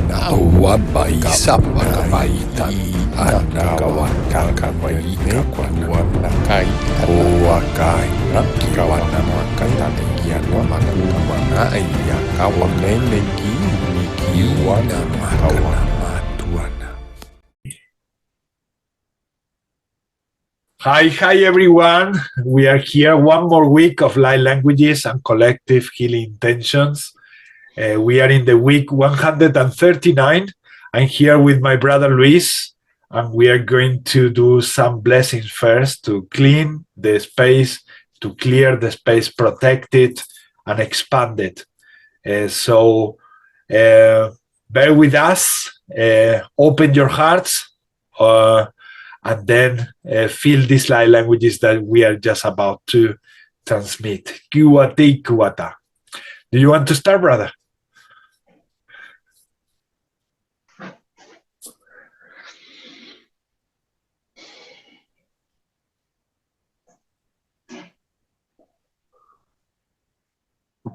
Nahuabai sapakabaitan anakawanakawaika kwanuanakai oakai kiwanamakataneiana makumana iyakawameneki nikiwana makawanamatuana. Hi everyone. We are here one more week of light languages and collective healing intentions. We are in the week 139. I'm here with my brother Luis, and we are going to do some blessings first to clean the space, to clear the space, protect it, and expand it. So bear with us, open your hearts, and then feel these light languages that we are just about to transmit. QHHT. Do you want to start, brother?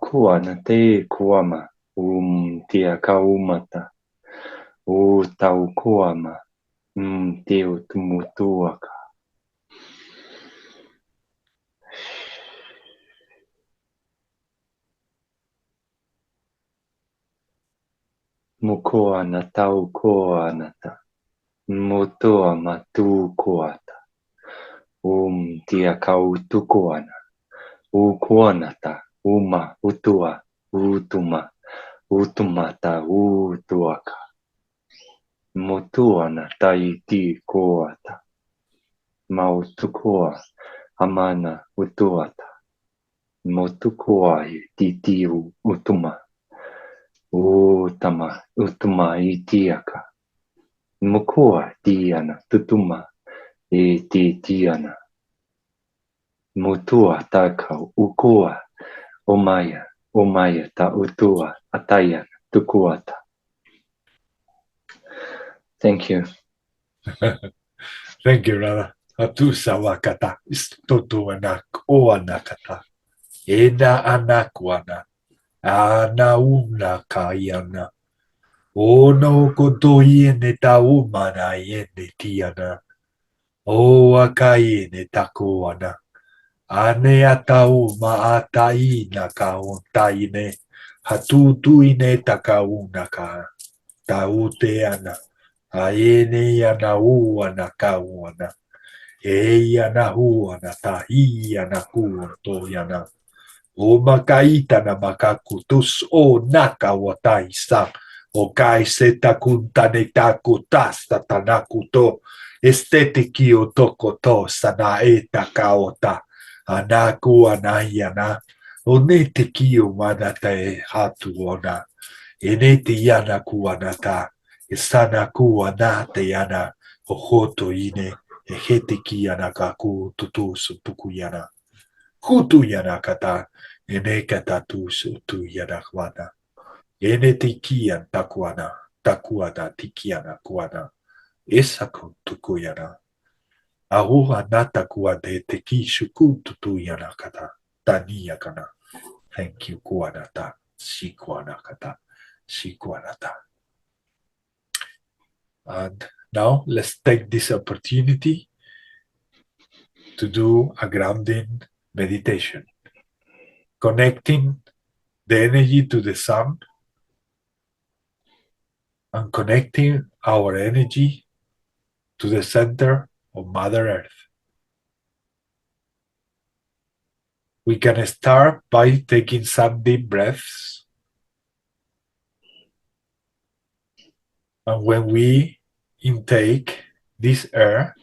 Kuana te kuama tia kaumata tau kuama te tumutuaka mukuana tau kuanata mutua matu kuata tia kau tukuana kuanata uma utua utuma utumata utuaka motuana taiti koata mautukua amana utuata motukua titiu utuma utuma itiaka mukua tiana tutuma titiana mutua taka ukua Omaya ta utua ataya tukuata. Thank you. Thank you, brother. Atusa wakata istotu anak o anakata. Ena anakwana. Ana una kayana. Ono koto iene ta umana iene tiana. O akaiene takuana. Ane atau maatai na kauntaine. Hatutuine takauna ka. Tauteana. Aene yana uana kauana. Yana huana tahia kuoto yana. O makaita na makakutus o nakawataisa. O kaise takuntane takutasta tanakuto. Estetiki o tokoto sana eta kaota. Anaku anayana. O netiki o manate hatuona. Eneti yana kuanata. Sana kuanate yana. Ohoto ine. Ehetiki yana kaku tutusu tukuyana. Kutu yana kata. Enekata tusu tu yana kwana. Enetikian takuana. Takuana tikiana kuana. Esakun tukuyana. Ahu anata kuade teki shuku tutu yana kata. Tania kana. Thank you kuanata. Shikuana kata. Shikuanata. And now let's take this opportunity to do a grounding meditation, connecting the energy to the sun and connecting our energy to the center of Mother Earth. We can start by taking some deep breaths. And when we intake this air,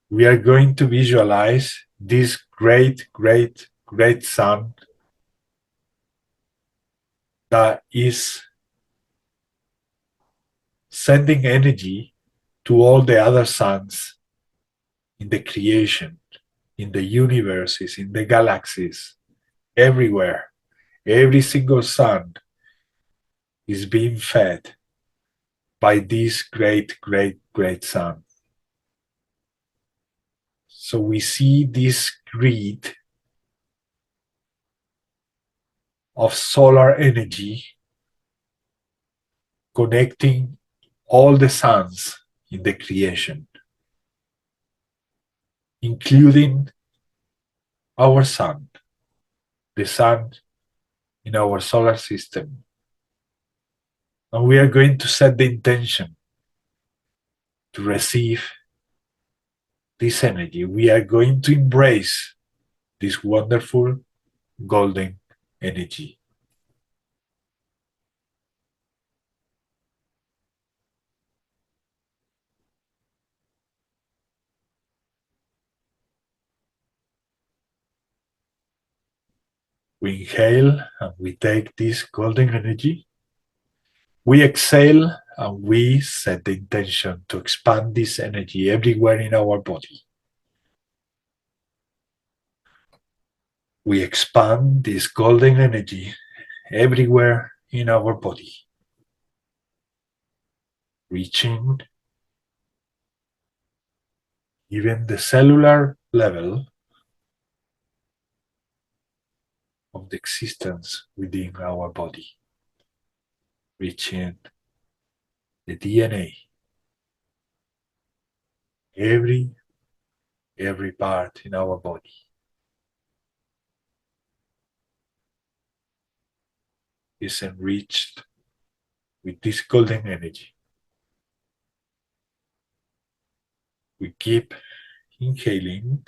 we are going to visualize this great sun that is sending energy to all the other suns in the creation, in the universes, in the galaxies, everywhere. Every single sun is being fed by this great sun. So we see this grid of solar energy connecting all the suns in the creation, including our sun, the sun in our solar system. And we are going to set the intention to receive this energy. We are going to embrace this wonderful golden energy. We inhale and we take this golden energy. We exhale and we set the intention to expand this energy everywhere in our body. We expand this golden energy everywhere in our body, reaching even the cellular level of the existence within our body, reaching the DNA, every part in our body. Is enriched with this golden energy. We keep inhaling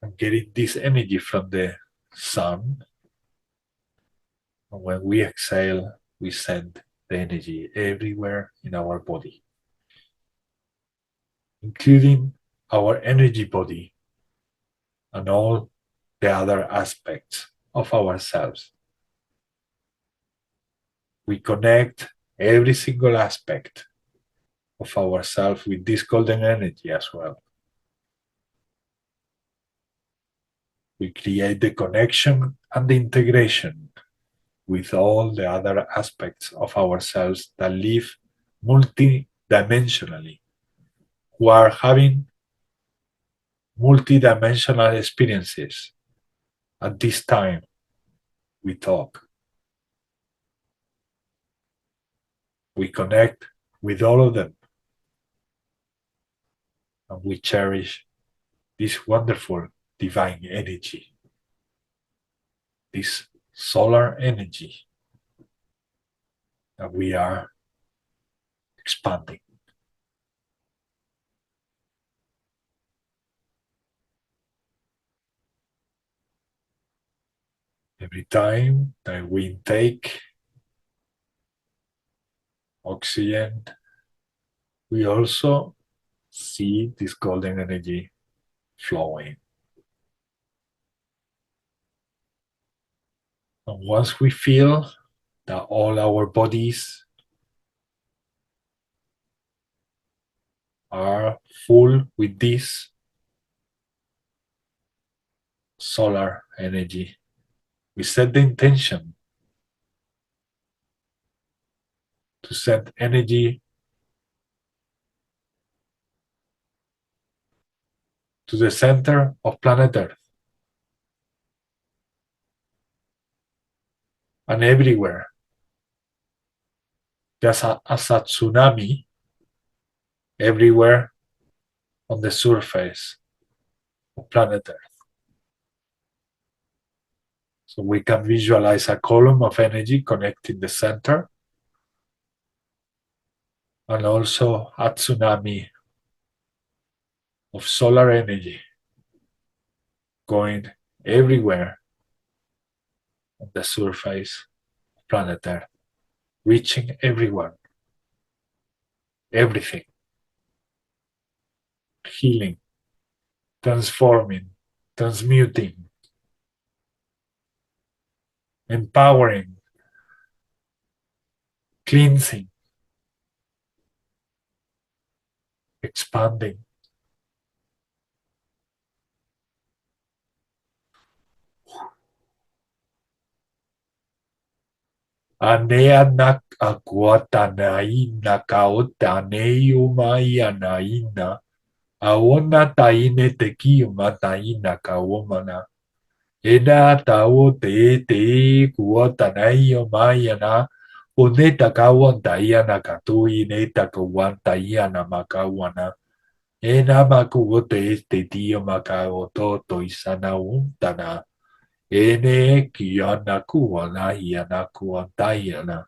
and getting this energy from the sun. And when we exhale, we send the energy everywhere in our body, including our energy body and all the other aspects of ourselves. We connect every single aspect of ourselves with this golden energy as well. We create the connection and the integration with all the other aspects of ourselves that live multidimensionally, who are having multidimensional experiences. At this time, we talk. We connect with all of them. And we cherish this wonderful divine energy, this solar energy that we are expanding. Every time that we intake oxygen, we also see this golden energy flowing. And once we feel that all our bodies are full with this solar energy, we set the intention to send energy to the center of planet Earth and everywhere, just as a tsunami everywhere on the surface of planet Earth. So we can visualize a column of energy connecting the center and also a tsunami of solar energy going everywhere on the surface of planet Earth, reaching everyone, everything, healing, transforming, transmuting, empowering, cleansing, expanding. Aneanak akuatanai nakaotanei umaianaina aona taine teki umataina kaomana Ena tau te kua tanai o maiana. Uneta kawan taiana katui neta kawan taiana makawana. Ena makuo te tio makao toto isana untana. Ene kiana kuana iana kuantaiana.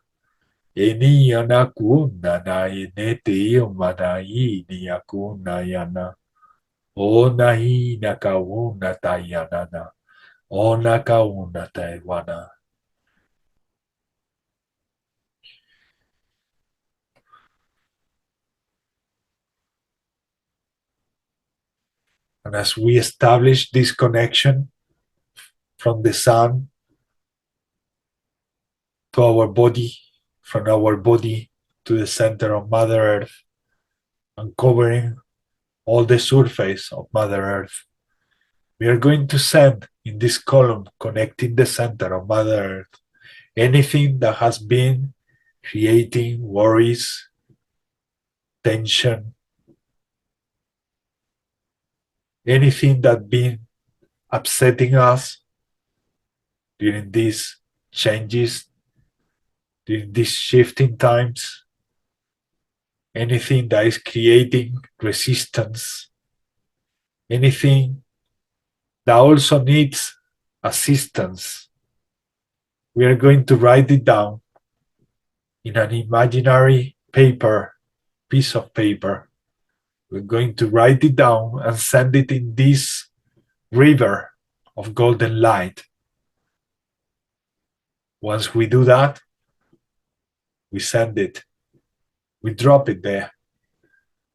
Eni yana kuna na ene te mana i ni akuna yana. Ona hi na kauna tayana na. Ona kauna taiwana. And as we establish this connection from the sun to our body, from our body to the center of Mother Earth, and covering all the surface of Mother Earth, we are going to send in this column connecting the center of Mother Earth anything that has been creating worries, tension, anything that been upsetting us during these changes, during these shifting times, anything that is creating resistance, anything that also needs assistance. We are going to write it down in an imaginary piece of paper. We're going to write it down and send it in this river of golden light. Once we do that, we send it, we drop it there,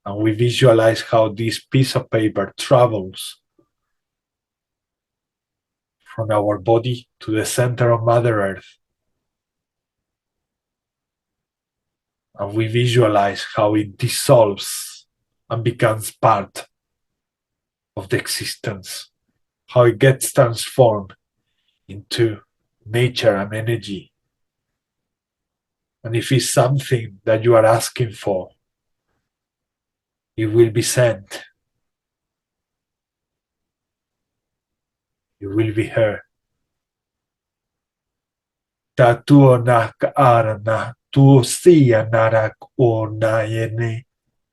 and we visualize how this piece of paper travels from our body to the center of Mother Earth. And we visualize how it dissolves and becomes part of the existence, how it gets transformed into nature and energy. And if it's something that you are asking for, it will be sent. It will be heard. Tatuona arana tu sia narak ona yene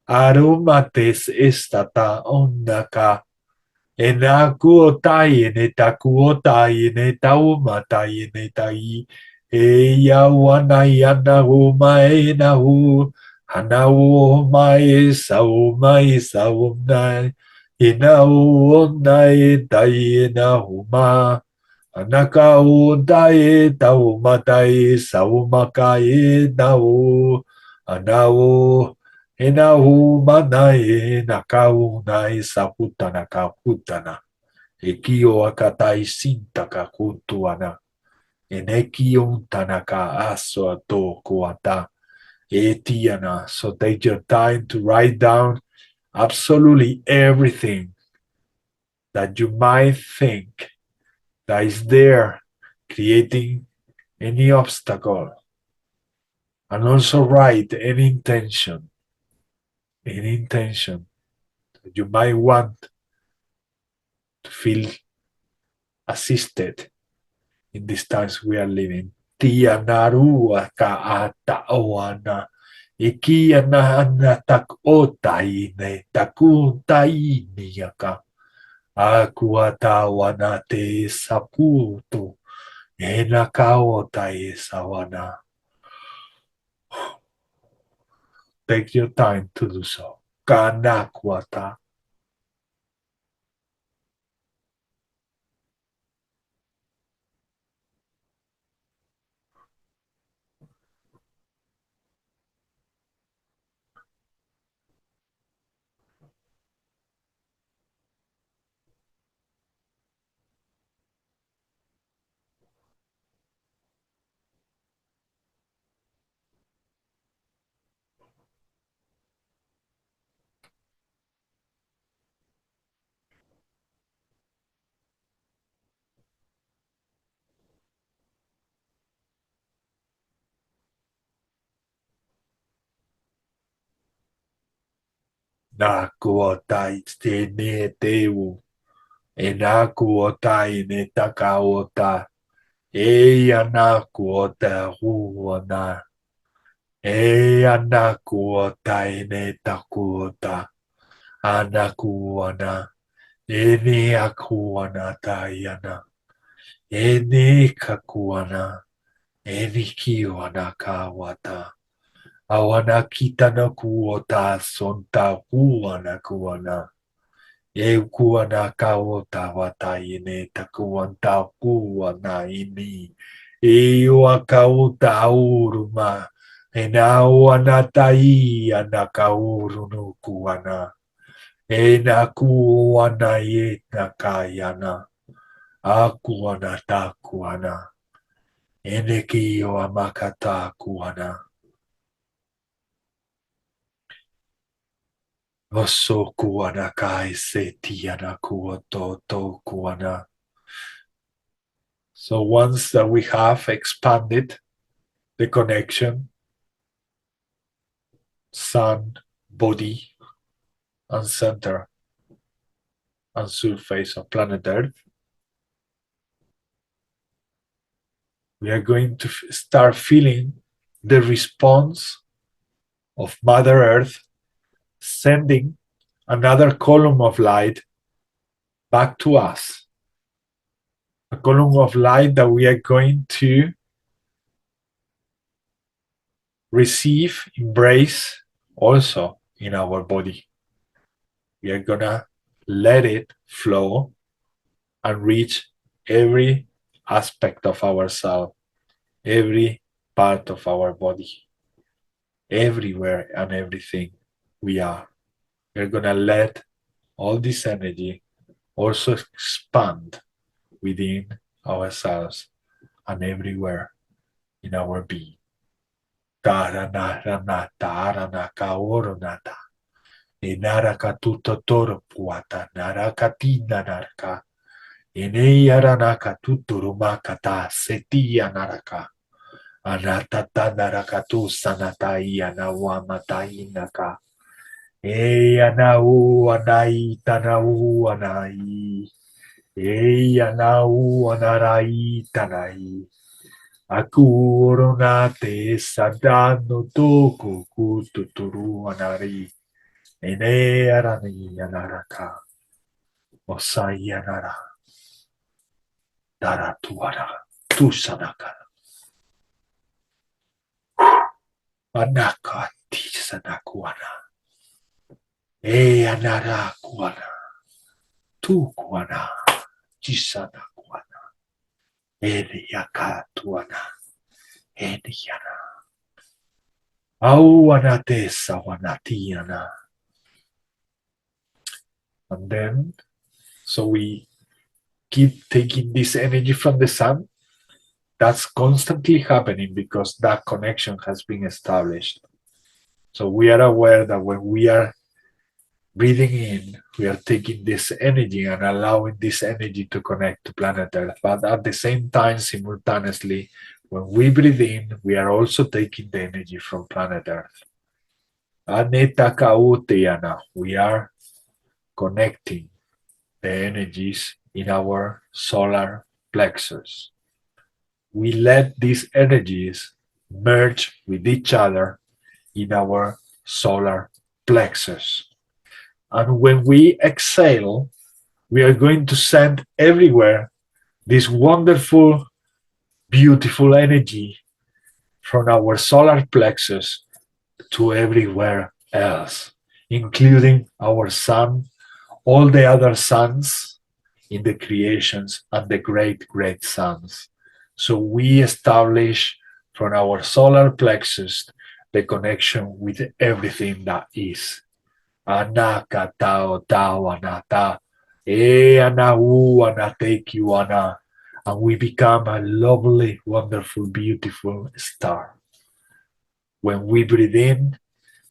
aromates estata onaka enakuotai ene takuotai ene taumatai ene tai eya wana yana uma enahu hanau mai saumai inau onai tai enahuma Anakau dae tau matai saumakai nau anau enau manai nakau nai saputana kaputana ekio akatai sintaka kutuana enekio tanaka aso ato kuata etiana. So take your time to write down absolutely everything that you might think that is there creating any obstacle, and also write any intention that you might want to feel assisted in these times we are living. Tia narua ka ata oana ikia na tak otai ne takuntai niaka aku atawana te saputo enakaotai sawana. Take your time to do so. Kanakwata. Nakuatai te ne teu. Enakuota inetakaota. Eyanakuota huana. Eyanakuota inetakuota. Anakuana. Eniakuana tayana. Enikakuana. Enikiwana kawata. Awana kitana kuota sonta kuana kuana. Kuana kaota wata ine takuanta kuana ini. Ewa kauta uruma. Enawana tai anakauru no kuana. Enakuana ye nakayana. Akuana takuana. Enekio amakata kuana. Oso kuana kai setiana kuoto to kuana. So once that we have expanded the connection, sun, body, and center and surface of planet Earth, we are going to start feeling the response of Mother Earth sending another column of light back to us. A column of light that we are going to receive, embrace also in our body. We are gonna let it flow and reach every aspect of ourselves, every part of our body, everywhere and everything we are. We're gonna let all this energy also expand within ourselves and everywhere in our being. Tarana tarana kaoronata. Inaraka tutotoro puata narakatina naraka. Ineyaranaka tuturumakata setia naraka. Anatata narakatu sanatai anawamatai naka. Anau anai tanau anai. Anau anarai tanai. Aku oronate sadano toko kututuru anari. Ene arani anaraka. Osai anara. Daratuara. Tusanaka. Anaka tisanakuana. Anara kuana. Tu kuana. Tisanakuana. Yakatuana. Yana. Auanate sawanatiana. And then, so we keep taking this energy from the sun. That's constantly happening because that connection has been established. So we are aware that when we are breathing in, we are taking this energy and allowing this energy to connect to planet Earth. But at the same time, simultaneously, when we breathe in, we are also taking the energy from planet Earth. We are connecting the energies in our solar plexus. We let these energies merge with each other in our solar plexus. And when we exhale, we are going to send everywhere this wonderful, beautiful energy from our solar plexus to everywhere else, including our sun, all the other suns in the creations, and the great, great suns. So we establish from our solar plexus the connection with everything that is. Anaka tao tao anata. Anau anateki ana. And we become a lovely, wonderful, beautiful star. When we breathe in,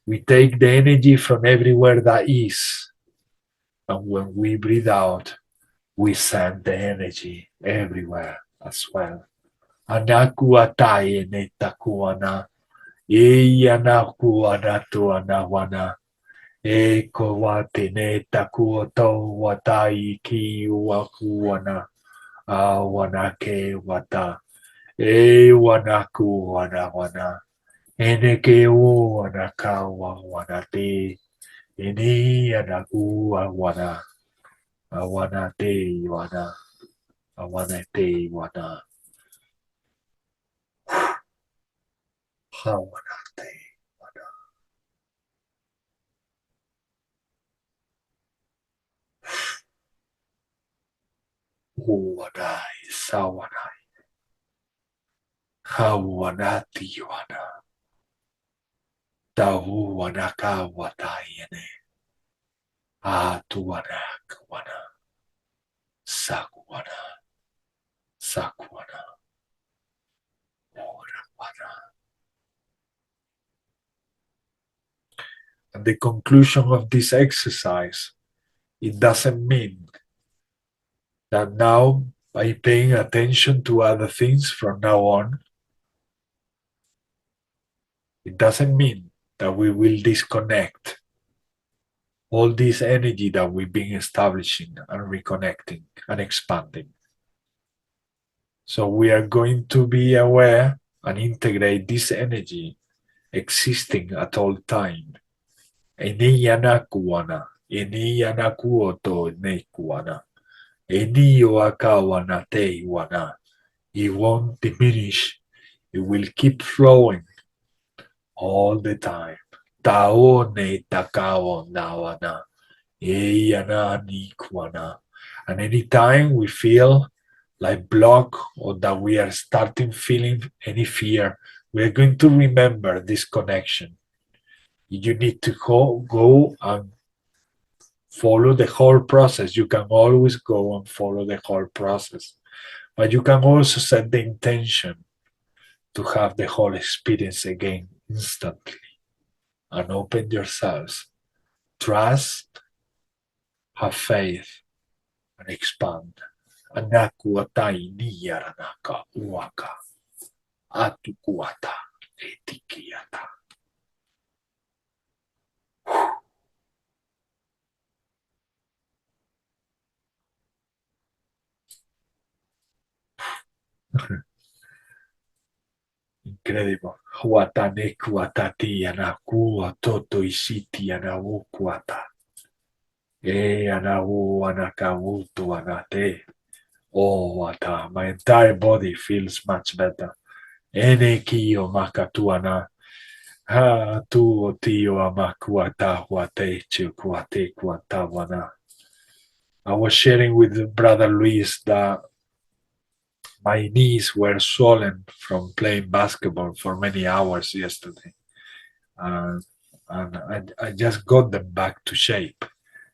we take the energy from everywhere that is. And when we breathe out, we send the energy everywhere as well. Anaku ataye netakuana. Anaku anatu anawana. Eko watine takuoto watai ki wakuana. Awanake wata. E wanaku wana. Eneke o wanakawa wanate. Eni anaku awana. Awanate wana. Awanate wana. Hawanate wana. Uwanai sawanai. Hawanati wana. Tahu wanaka watayene. Atuwanak wana. Sakuwana. Sakuwana. Wana. And the conclusion of this exercise, it doesn't mean that now by paying attention to other things from now on, it doesn't mean that we will disconnect all this energy that we've been establishing and reconnecting and expanding. So we are going to be aware and integrate this energy existing at all time. Eni yanakuana, eni yanakuoto nekuana, eni yoakawana te wana. It won't diminish. It will keep flowing all the time. Tao ne takao nawana, eyana nikwana. And anytime we feel like block or that we are starting feeling any fear, we are going to remember this connection. You need to go and follow the whole process. You can always go and follow the whole process, but you can also set the intention to have the whole experience again instantly and open yourselves. Trust, have faith, and expand. Anakuatai niyaranaka uaka atukuata etikiata. Incredible. Watane kuatati anaku atoto isiti anawukuata. Anawu anakawutu anate. Oh, wata. My entire body feels much better. Ene kiyo makatuana. Ha tu tio amakuata wate chukuate kuatawana. I was sharing with Brother Luis that my knees were swollen from playing basketball for many hours yesterday. And I just got them back to shape.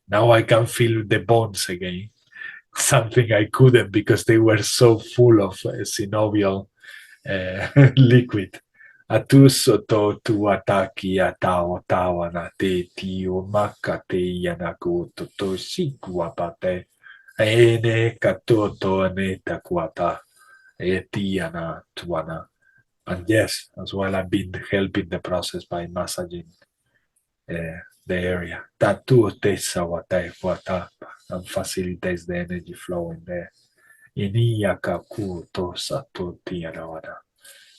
Now I can feel the bones again, something I couldn't because they were so full of synovial liquid. Atusoto tuataki atao tawana te tio makate yanaku toto shikuapate. Ene katoto ane takuata. Etiana tuana. And yes, as well, I've been helping the process by massaging the area. Tatu tesa wata wata and facilitates the energy flow in there. Iniaka kuto sato tiana wada.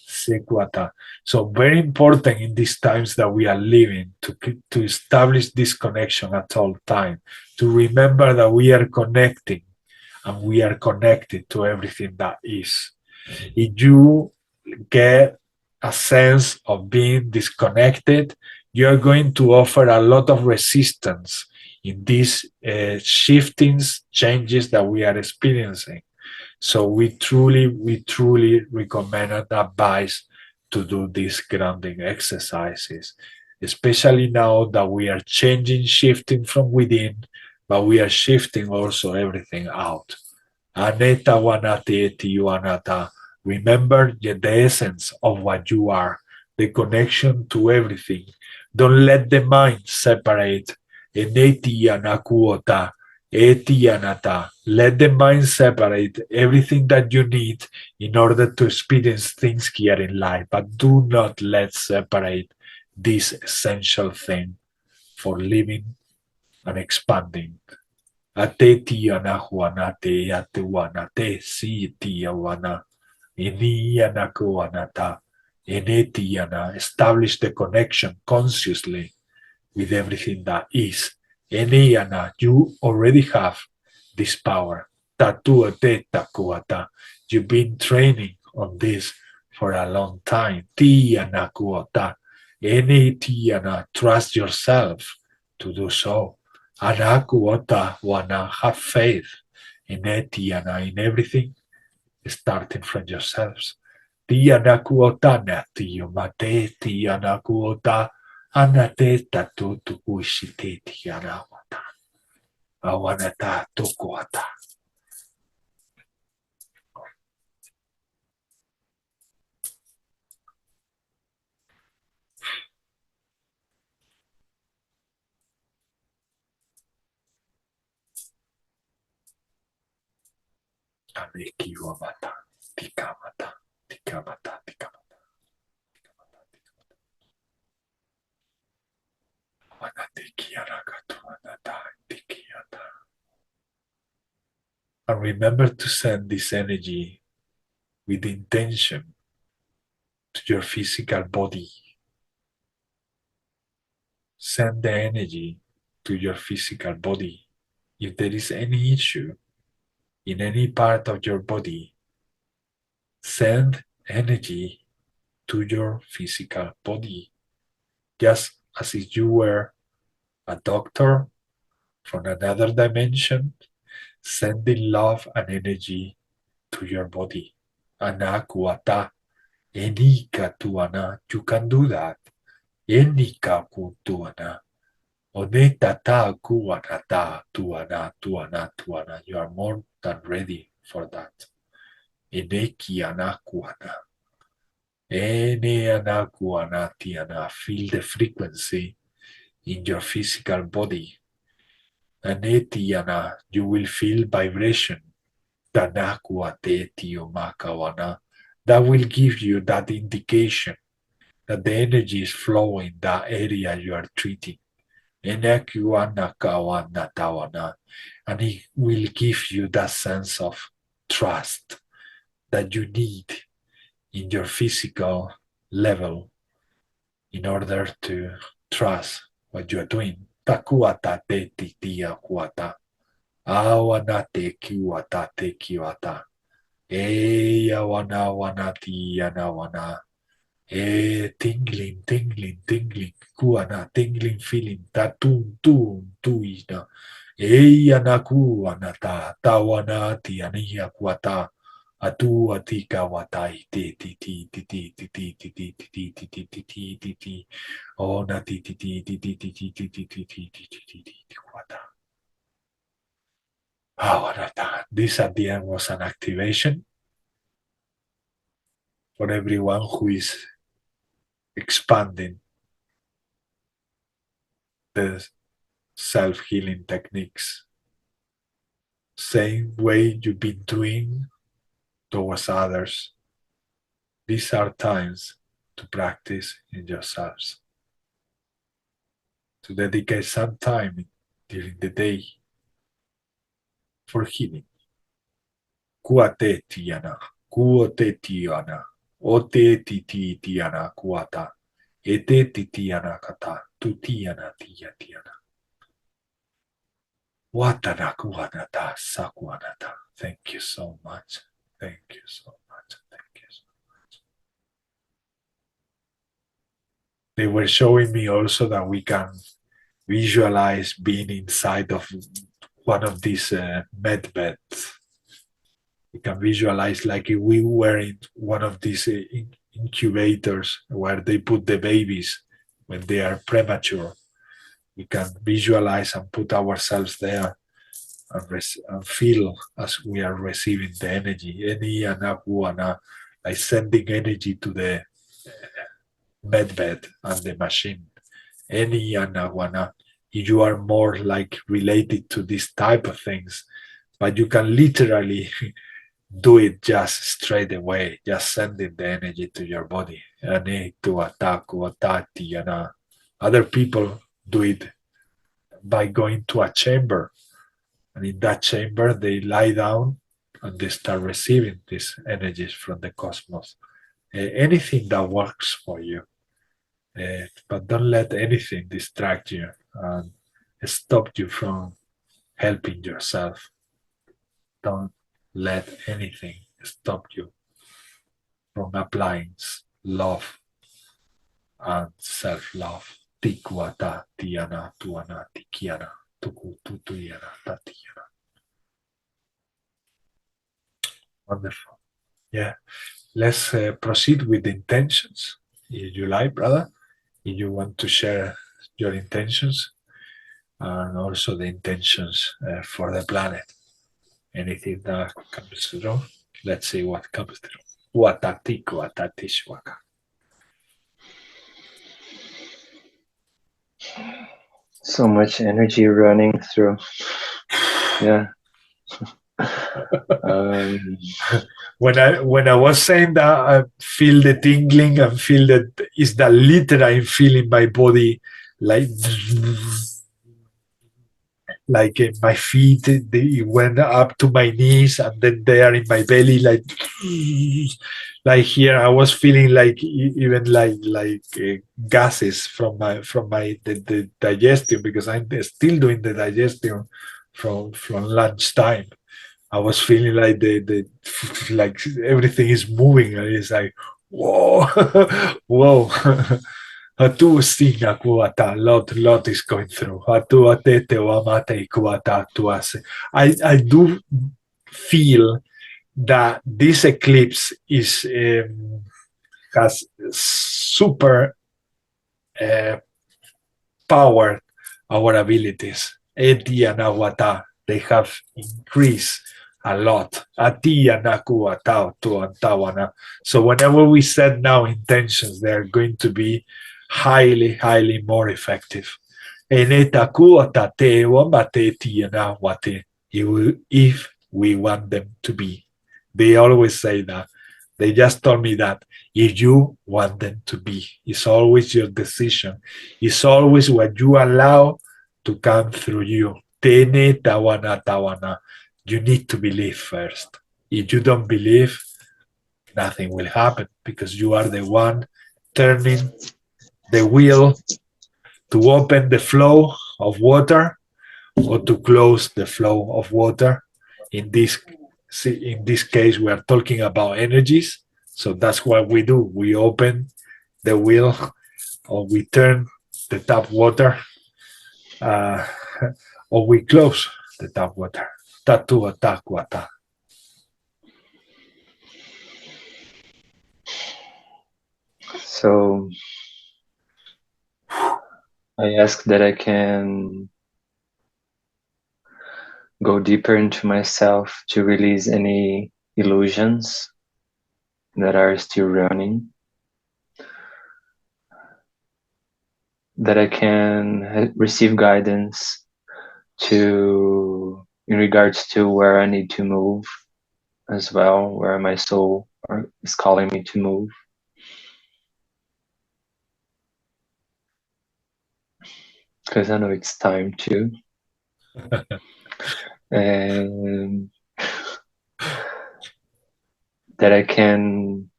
Sequata. So very important in these times that we are living to establish this connection at all time, to remember that we are connecting and we are connected to everything that is. If you get a sense of being disconnected, you are going to offer a lot of resistance in these shiftings, changes that we are experiencing. So we truly recommend and advise to do these grounding exercises, especially now that we are changing, shifting from within, but we are shifting also everything out. Aneta wanate eti wanata. Remember the essence of what you are, the connection to everything. Don't let the mind separate. Eneti anakuota. Etiyanata. Let the mind separate everything that you need in order to experience things here in life, but do not let separate this essential thing for living and expanding. Ate tiana huana te atuana te si tiawana. Iniana kuanata. Enetiana. Establish the connection consciously with everything that is. Eniana, you already have this power. Tatua te takuata. You've been training on this for a long time. Tiana kuota. Eni tiana, trust yourself to do so. Anakuota wana, have faith in etiana, in everything, starting from yourselves. Tiana kuota na tiyo mate, tiana kuota. Anate tatu tukushite tiana wata. Awanata tukuata. Aneki wamata. Tikamata. Tikamata. Tikamata. Wanate kiarakatu wanata. Tikiata. And remember to send this energy with intention to your physical body. Send the energy to your physical body. If there is any issue in any part of your body, send energy to your physical body, just as if you were a doctor from another dimension, sending love and energy to your body. Anakuata, enika tuana, you can do that. Enika kutuana, onetata kuanata tuana tuana tuana. You are more than ready for that. Eneki anakuana. Feel the frequency in your physical body. Anetiana, you will feel vibration. That will give you that indication that the energy is flowing in that area you are treating. And it will give you that sense of trust that you need in your physical level in order to trust what you are doing. Takuata te titia kuata. Awana te kiwata te kiwata. Eya wana wana tiana wana. Tingling, tingling, tingling. Kuana, tingling feeling. Tatun, tun, tuina. Eya na kuana ta. Tawana tiania kuata. Atu atika watai ti ti ti ti ti ti ti ti ti ti ti ti ti ti ti ti ona ti ti ti ti ti ti ti ti ti ti ti ti ti ti wata. This at the end was an activation for everyone who is expanding the self-healing techniques. Same way you've been doing towards others. These are times to practice in yourselves. To dedicate some time during the day for healing. Kuate tiana, kuote tiana, ote titi tiana kuata, ete titiana kata, tutiana tia tiana. Watana kuanata sakuanata. Thank you so much. Thank you so much. Thank you so much. They were showing me also that we can visualize being inside of one of these med beds. We can visualize like if we were in one of these incubators where they put the babies when they are premature. We can visualize and put ourselves there and feel as we are receiving the energy. Like sending energy to the medbed and the machine. You are more like related to this type of things, but you can literally do it just straight away, just sending the energy to your body. Other people do it by going to a chamber. And in that chamber, they lie down and they start receiving these energies from the cosmos. Anything that works for you. But don't let anything distract you and stop you from helping yourself. Don't let anything stop you from applying love and self-love. Tikuata, tiana, tuana, tikiana, tuku, tutuyana, tatiana. Wonderful. Yeah. Let's proceed with the intentions. If you like, brother, if you want to share your intentions and also the intentions for the planet. Anything that comes through, let's see what comes through. Watatiku atatishwaka. So much energy running through. Yeah. When I was saying that, I feel the tingling and feel that is the literal I feel in my body, like my feet, they went up to my knees and then they are in my belly, like here I was feeling like even like gases from the digestion, because I'm still doing the digestion from lunchtime. I was feeling like the like everything is moving and it's like whoa. Whoa. Atu sina kuata, lot is going through. Atu atete o amate kuata tuase. I do feel that this eclipse is has super powered our abilities. Eti and Awata, they have increased a lot. Ati and Akuata to Antawana. So whenever we set now intentions, they are going to be highly more effective. If we want them to be. They always say that. They just told me that if you want them to be, it's always your decision. It's always what you allow to come through you. Tene tawana tawana. You need to believe first. If you don't believe, nothing will happen, because you are the one turning the wheel to open the flow of water or to close the flow of water. In this case, we are talking about energies. So that's what we do. We open the wheel or we turn the tap water or we close the tap water. Tatu atakwata. So I ask that I can go deeper into myself to release any illusions that are still running, that I can receive guidance in regards to where I need to move as well, where my soul is calling me to move. Because I know it's time to. And that I can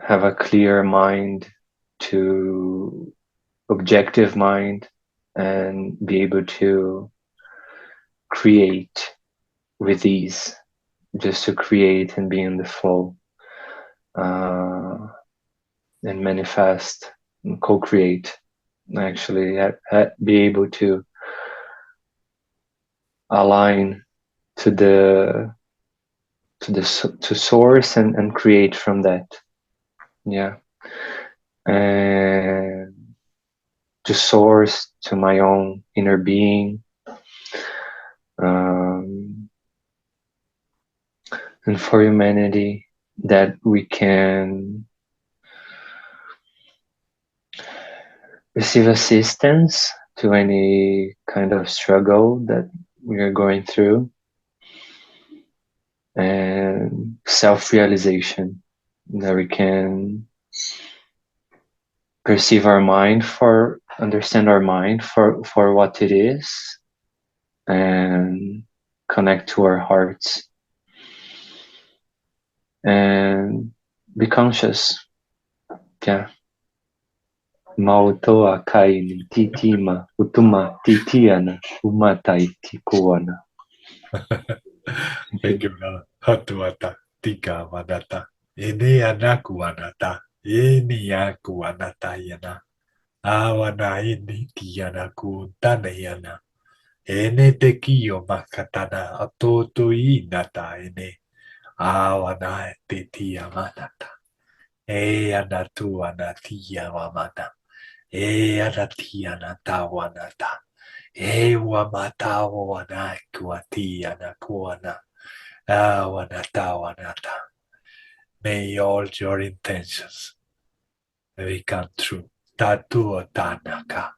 have a clear mind, to objective mind, and be able to create with ease, just to create and be in the flow, and manifest and co-create, actually be able to align to source and create from that. Yeah. And to source to my own inner being, and for humanity, that we can receive assistance to any kind of struggle that we are going through, and self-realization, that we can perceive our mind for understand our mind for what it is and connect to our hearts and be conscious. Yeah. Mauto akai ni titima utuma titiana umatai tikuana. Thank you, brother. Hatuata, tika manata. Ene anaku anata. Eni aku anata yana. Awana eni tianaku tanayana. Ene tekiyo makatana. Atoto inata ene. Awana tetia manata. E anatu anatia wamana. E anatia natawanata. E wamata wana kuatia nakuana. Wanata, wanata. May all your intentions become true. Tatu tanaka.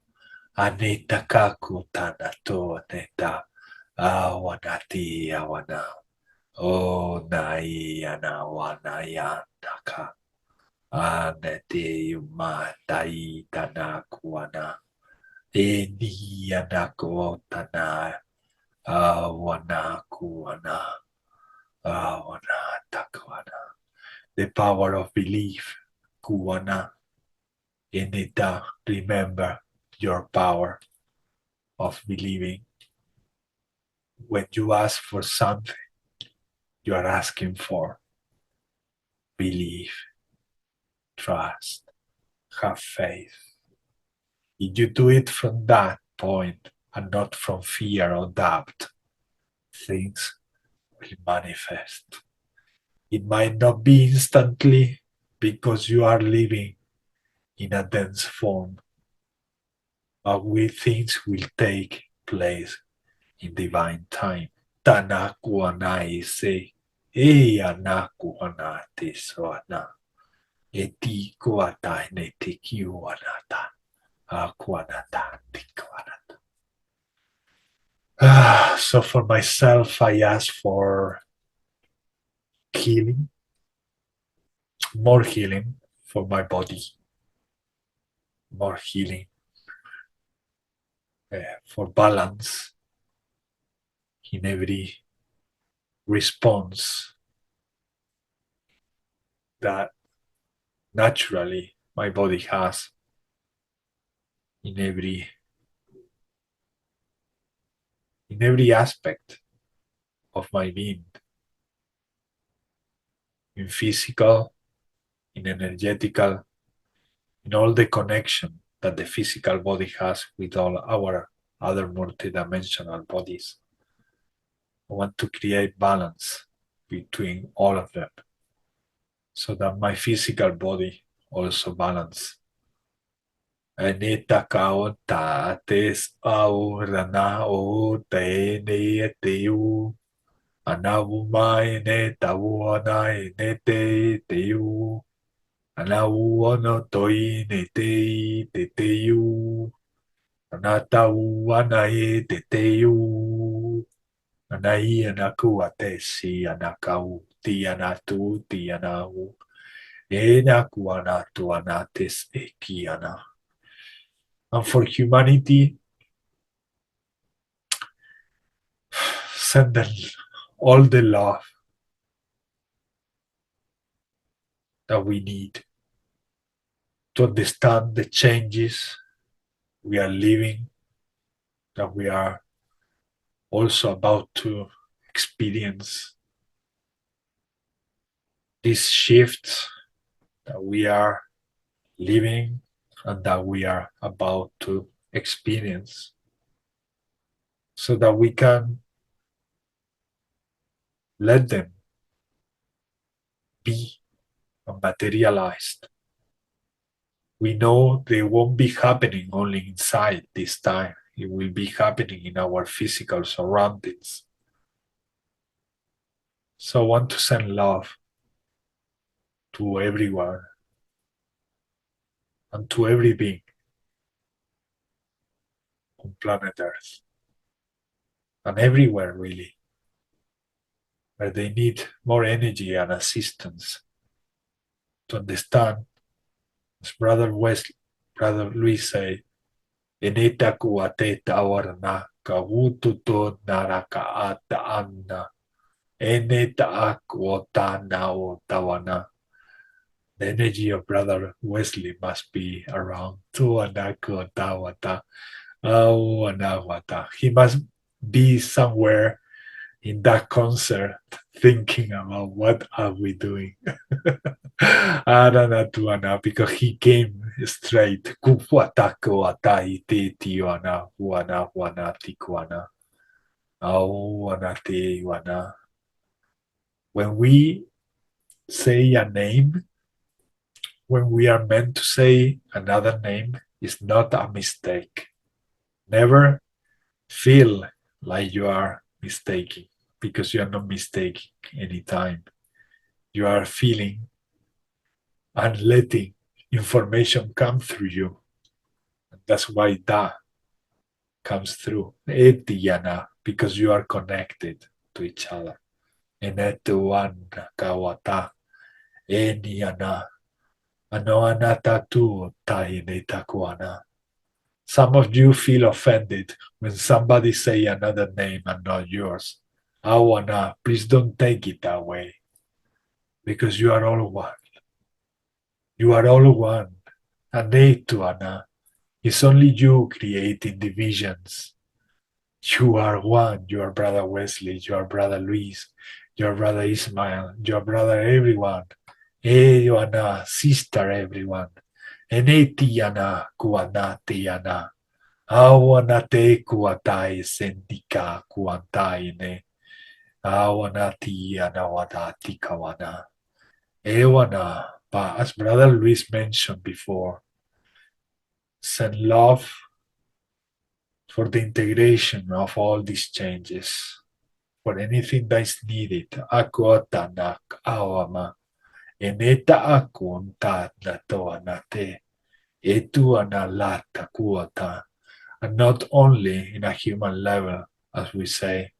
Anitakaku tanato neta. Awanati awana. O nai anawanaya naka. Anete yuma tai tanakuana. Eni anako tana. Awanakuana. Takwana. The power of belief. Kuwana. Inita. Remember your power of believing. When you ask for something, you are asking for belief, trust, have faith. If you do it from that point and not from fear or doubt, things will manifest. It might not be instantly because you are living in a dense form, but things will take place in divine time. Tanakuanai se anakuanate soana eti kuata netikiuanata akuanata tikuanata. So for myself, I ask for healing, more healing for my body, more healing for balance in every response that naturally my body has in every aspect of my being, in physical, in energetical, in all the connection that the physical body has with all our other multidimensional bodies. I want to create balance between all of them so that my physical body also balance. Anita kaota tes aurana o te ne teu anavumai ne tavuana ne teu anauano toi ne te teu anatauana te teu anai anaku atesi anakau ti anatu ti anau enaku anatu anates ekiana. And for humanity, send them all the love that we need to understand the changes we are living, that we are also about to experience. These shifts that we are living and that we are about to experience, so that we can let them be materialized. We know they won't be happening only inside this time. It will be happening in our physical surroundings. So I want to send love to everyone and to every being on planet Earth and everywhere really, where they need more energy and assistance to understand, as Brother Luis said, Eneta kuateta warna kawututo naraka ata anna. Eneta akuotana otawana. The energy of Brother Wesley must be around Tuanakotawata. Awanawata. He must be somewhere in that concert thinking about what are we doing. Aranatuana, because he came straight. Kufuatakoatai te tiwana wana wana tikuana. Awanate wana. When we say a name, when we are meant to say another name, it's not a mistake. Never feel like you are mistaking, because you are not mistaking anytime. You are feeling and letting information come through you. And that's why that comes through. Etiana, because you are connected to each other. Enetuana kawata. Eniana. Anoanata tu tainetakuana. Some of you feel offended when somebody say another name and not yours. Awana, please don't take it that way, because you are all one. You are all one. Anetuana. It's only you creating divisions. You are one. You are Brother Wesley. You are Brother Luis. You are Brother Ismail. You are Brother everyone. Eyoana, sister everyone. Enetiana, kuanatiana. Awanate kuatai sendika kuantaine. Awanati anawadati kawana. Ewana. But as Brother Luis mentioned before, send love for the integration of all these changes, for anything that is needed. Akuatanak awama. Eneta akunta natoanate. Etuanalata kuata. And not only in a human level, as we say,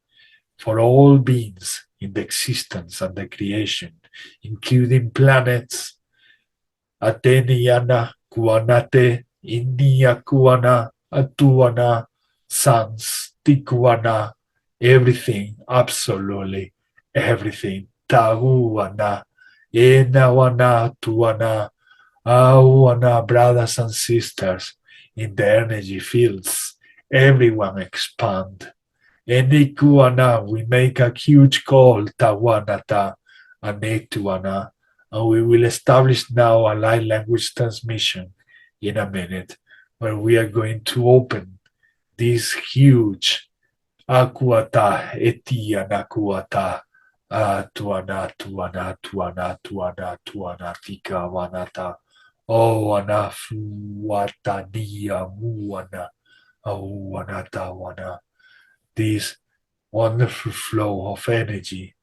for all beings in the existence and the creation, including planets. Ateniana kuanate, India kuana, Atuana, suns, Tikuana, everything, absolutely everything. Tahuana, Enawana, Tuana, Auana, brothers and sisters in the energy fields. Everyone expand. Enikuana, we make a huge call, Tawanata, Anetuana, and we will establish now a light language transmission in a minute, where we are going to open this huge Akuata, Etiana Kuata, Tuana, Tuana, Tuana, Tuana, Tuana, Tika, Wanata, Oana, Fuatania, Muana, Auanata, Wana. This wonderful flow of energy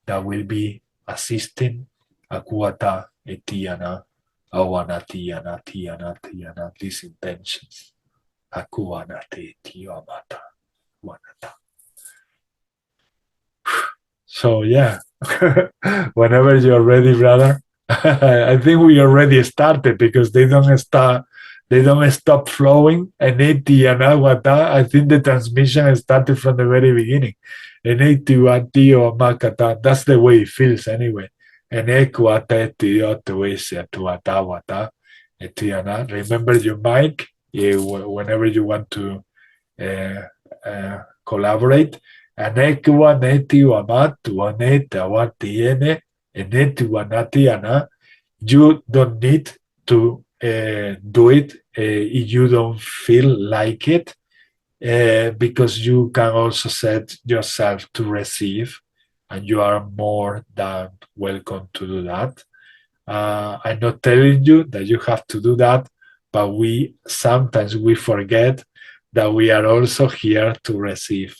that will be assisting Akuata, Etiana, Awana, Tiana, Tiana, Tiana, these intentions. Akuana, Te, Tiamata, Wanata. So, yeah, whenever you're ready, brother. I think we already started, because they don't stop flowing. And I think the transmission started from the very beginning. And that's the way it feels anyway. And remember your mic whenever you want to collaborate. Anekua neti wamatu waneta watiene eneti wanatiana. You don't need to do it if you don't feel like it, because you can also set yourself to receive, and you are more than welcome to do that. I'm not telling you that you have to do that, but sometimes we forget that we are also here to receive.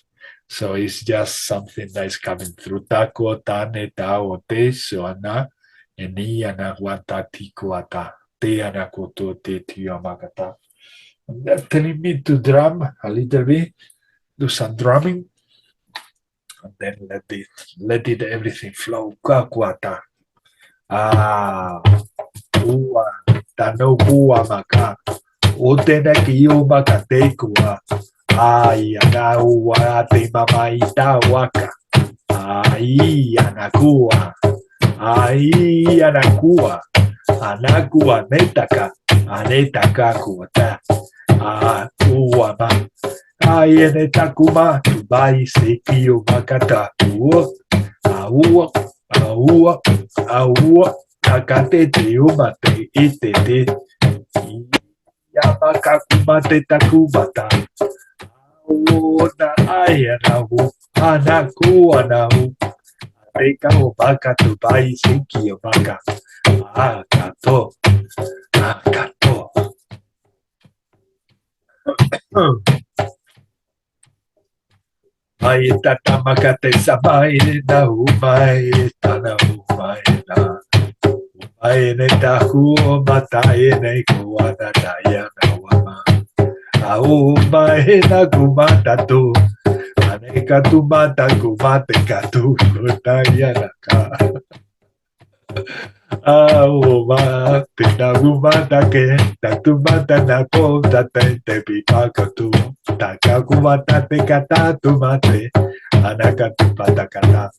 So it's just something that is coming through. Tako, tane, tao, te, soana, eniana, wata, tikuata, teana, koto, te, tiomakata. They're telling me to drum a little bit, do some drumming, and then let it everything flow. Kakuata. Ua, tano, kua, maka. Otena kiyo makate kuwa. Ay, anawa te mama itawaka. Ay, anakua. Ay, anakua. Anakua netaka. Anetaka kuwata. Uwama. Ay, enetakuma. Tubai sekiyo makata. Aua. Aua. Aua. Akate te umate itete. Yamakakumate takumata. Ona ayanahu. Anaku anahu. Reka obaka tubai seki obaka. Akato. Akato. Maeta tamakate samae na umae tanahu maena. Aene tahu mataene kuana dayana wama. Au maena kumata tu. Aneka tu mata kumate katu dayana ka. Au mate na kumata ke. Tatu mata na kota te pipaka tu. Taka kumata te kata tu mate. Anaka tu pata kata.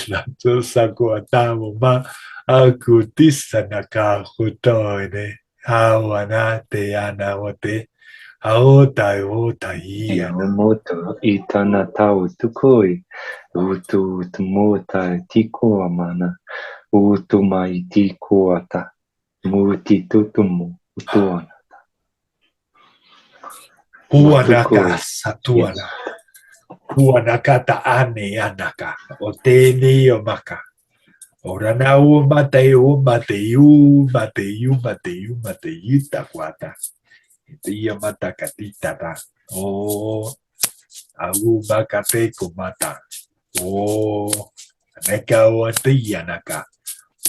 Nato saku atamo ma akutisa nakahutoine hawanate anawote aotai otai ana Moto itana tau tukui. Utu utmota tiko amana. Utu mai tiko ata. Muti tutumu utuana. huanaka satuana huanakata ane anaka oteni omaka orana mateu mateu mateu mateu mateu takwata ia mata katita o au makate kumata o aneka o anaka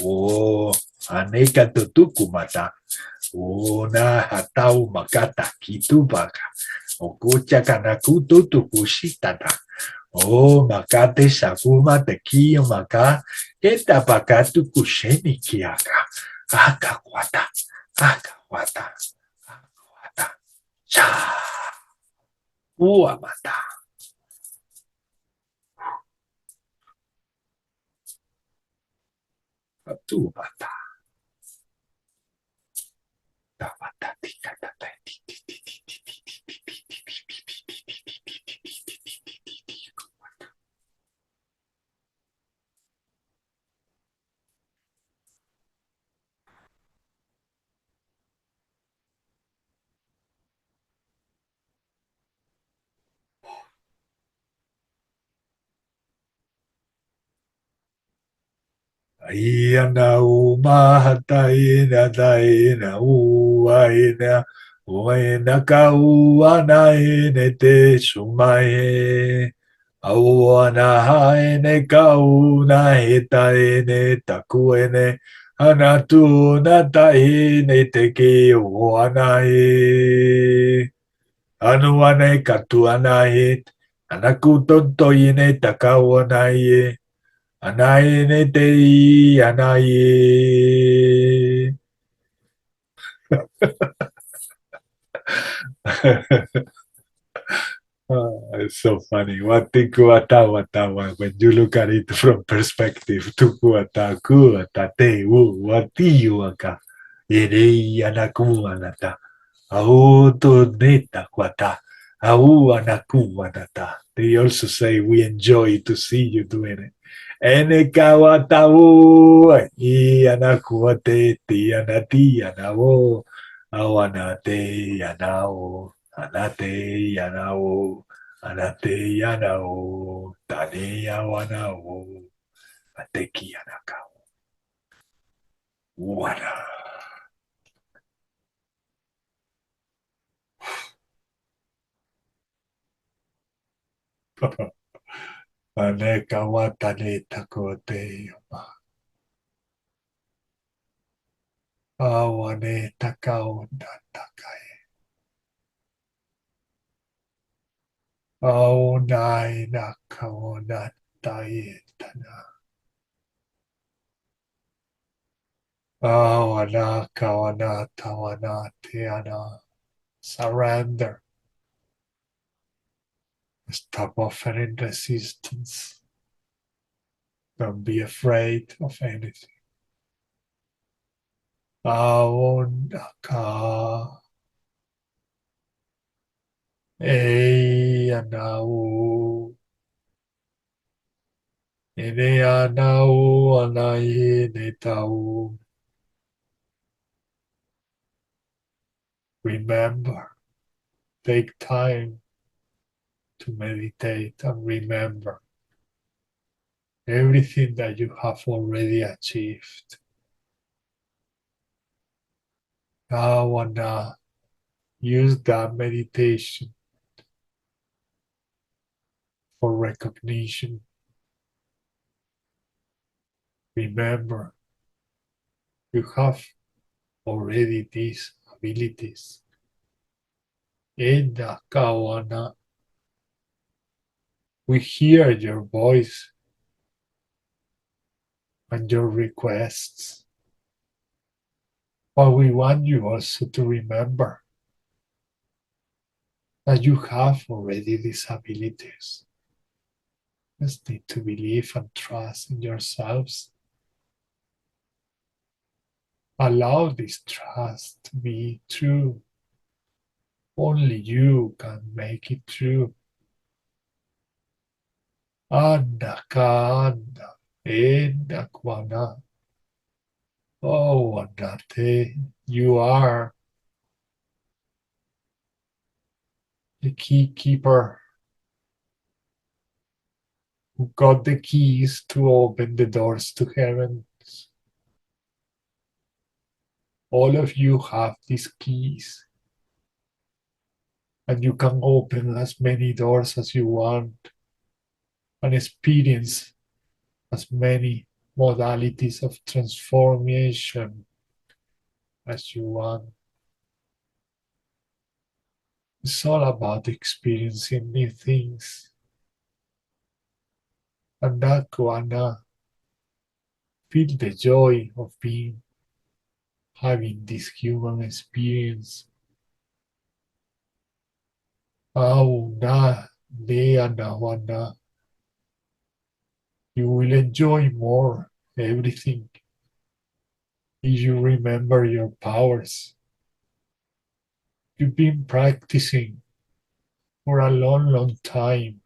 o aneka tutukumata o na hatau makata kitubaka o kucha kanakutu tukushitata o makate sakuma te kiyo maka eta pakatu kusheni kiaka akakwata akakwata akakwata cha uamata atubata tabata tikata Aina umahata ina daina uaina uaina kauana ine te sumae auana haene kauna heta ene takuene anatu nata ine te ki uana e anuane katuana e anaku tonto ine takawana e Anaye te anaye. It's so funny. Wata wata. When you look at it from perspective, tukuata kuata te wati waka. Ere anaku anata. Au to neta kwata. Au anaku anata. They also say we enjoy to see you doing it. Ene kawatau i anakuate ti anati anao awanate anao anate anao anate anao tane awanao ateki anakao wana ane kawatane takote yoma awane takao takai aonai nakaona tae tana Awana, kawana, tawana, teana. Surrender. Stop offering resistance. Don't be afraid of anything. Aonaka. Anau. Ene anau anai netau. Remember, take time to meditate and remember everything that you have already achieved. Awana. Use that meditation for recognition. Remember, you have already these abilities. Eda kawana. We hear your voice and your requests. But we want you also to remember that you have already these abilities. Just need to believe and trust in yourselves. Allow this trust to be true. Only you can make it true. Anda kanda, enda kwana. Oh, andate, you are the key keeper who got the keys to open the doors to heaven. All of you have these keys, and you can open as many doors as you want and experience as many modalities of transformation as you want. It's all about experiencing new things. And that Kuana, feel the joy of having this human experience. Auna Deanawana. You will enjoy more everything if you remember your powers. You've been practicing for a long, long time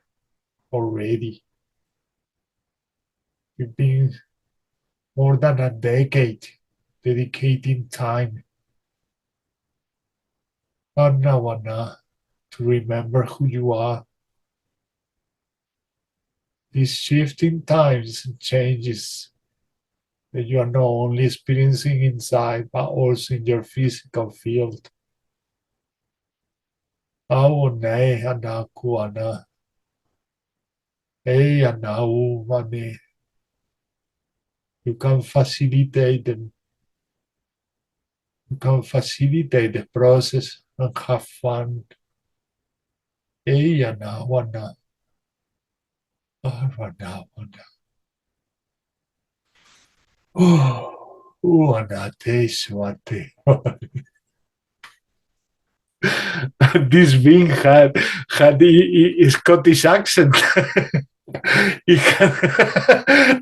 already. You've been more than a decade dedicating time Anawana to remember who you are. These shifting times and changes that you are not only experiencing inside but also in your physical field. Aone anakuana. Anau mane. You can facilitate them. You can facilitate the process and have fun. Anawana. Anawana. Oh, anate swate. This being had a Scottish accent.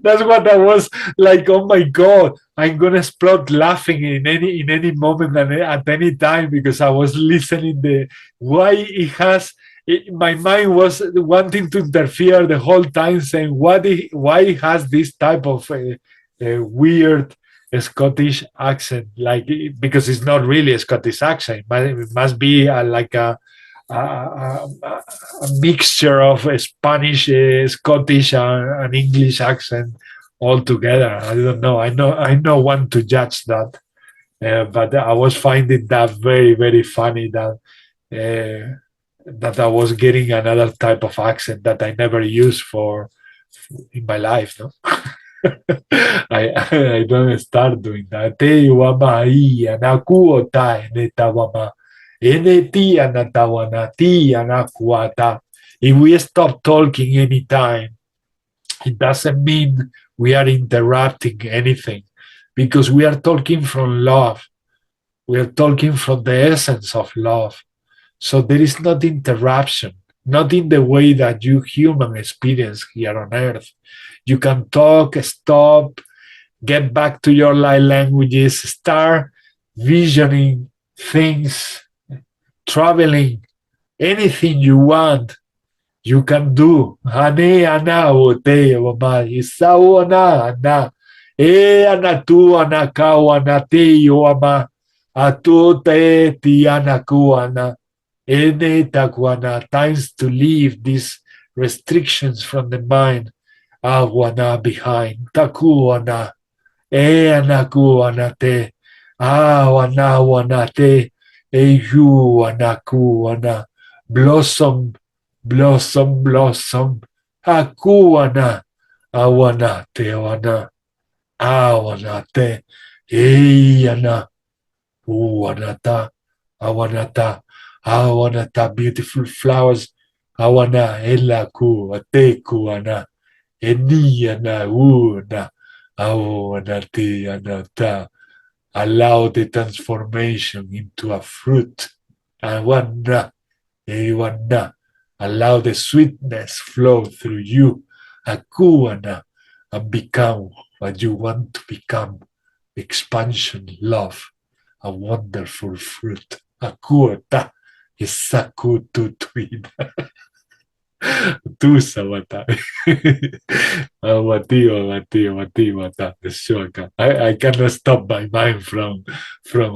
That's what I was like. Oh my god, I'm gonna explode laughing in any moment and at any time because I was listening the why it has. My mind was wanting to interfere the whole time, saying why it has this type of weird Scottish accent, like because it's not really a Scottish accent. It must be like a mixture of a Spanish, Scottish, and English accent all together. I don't know. I know one to judge that, but I was finding that very, very funny that I was getting another type of accent that I never used in my life. No? I don't start doing that. Te wama ia na kuota neta wama. Eneti anatawana ti anakuata. If we stop talking anytime, it doesn't mean we are interrupting anything. because we are talking from love. We are talking from the essence of love. So there is not interruption, not in the way that you human experience here on earth. You can talk, stop, get back to your light languages, start visioning things, traveling, anything you want, you can do. Ane ana ote wama isao ana e ana tu ana kau ana te yoama atu te ti ana kuana ene takuana. Times to leave these restrictions from the mind. Awana behind takuana e ana kuana te awana wana te e you ana kuana blossom. Blossom, blossom, akuana, awana, tewana, awana, te, eyana, uanata, awanata, awanata, beautiful flowers, awana, elaku, atekuana, eniana, una, awana, teanata. Allow the transformation into a fruit, awana, ewana. Allow the sweetness flow through you, akuana, and become what you want to become. Expansion, love, a wonderful fruit. Akuata is sakutu twin. Tu sawata. I cannot stop my mind from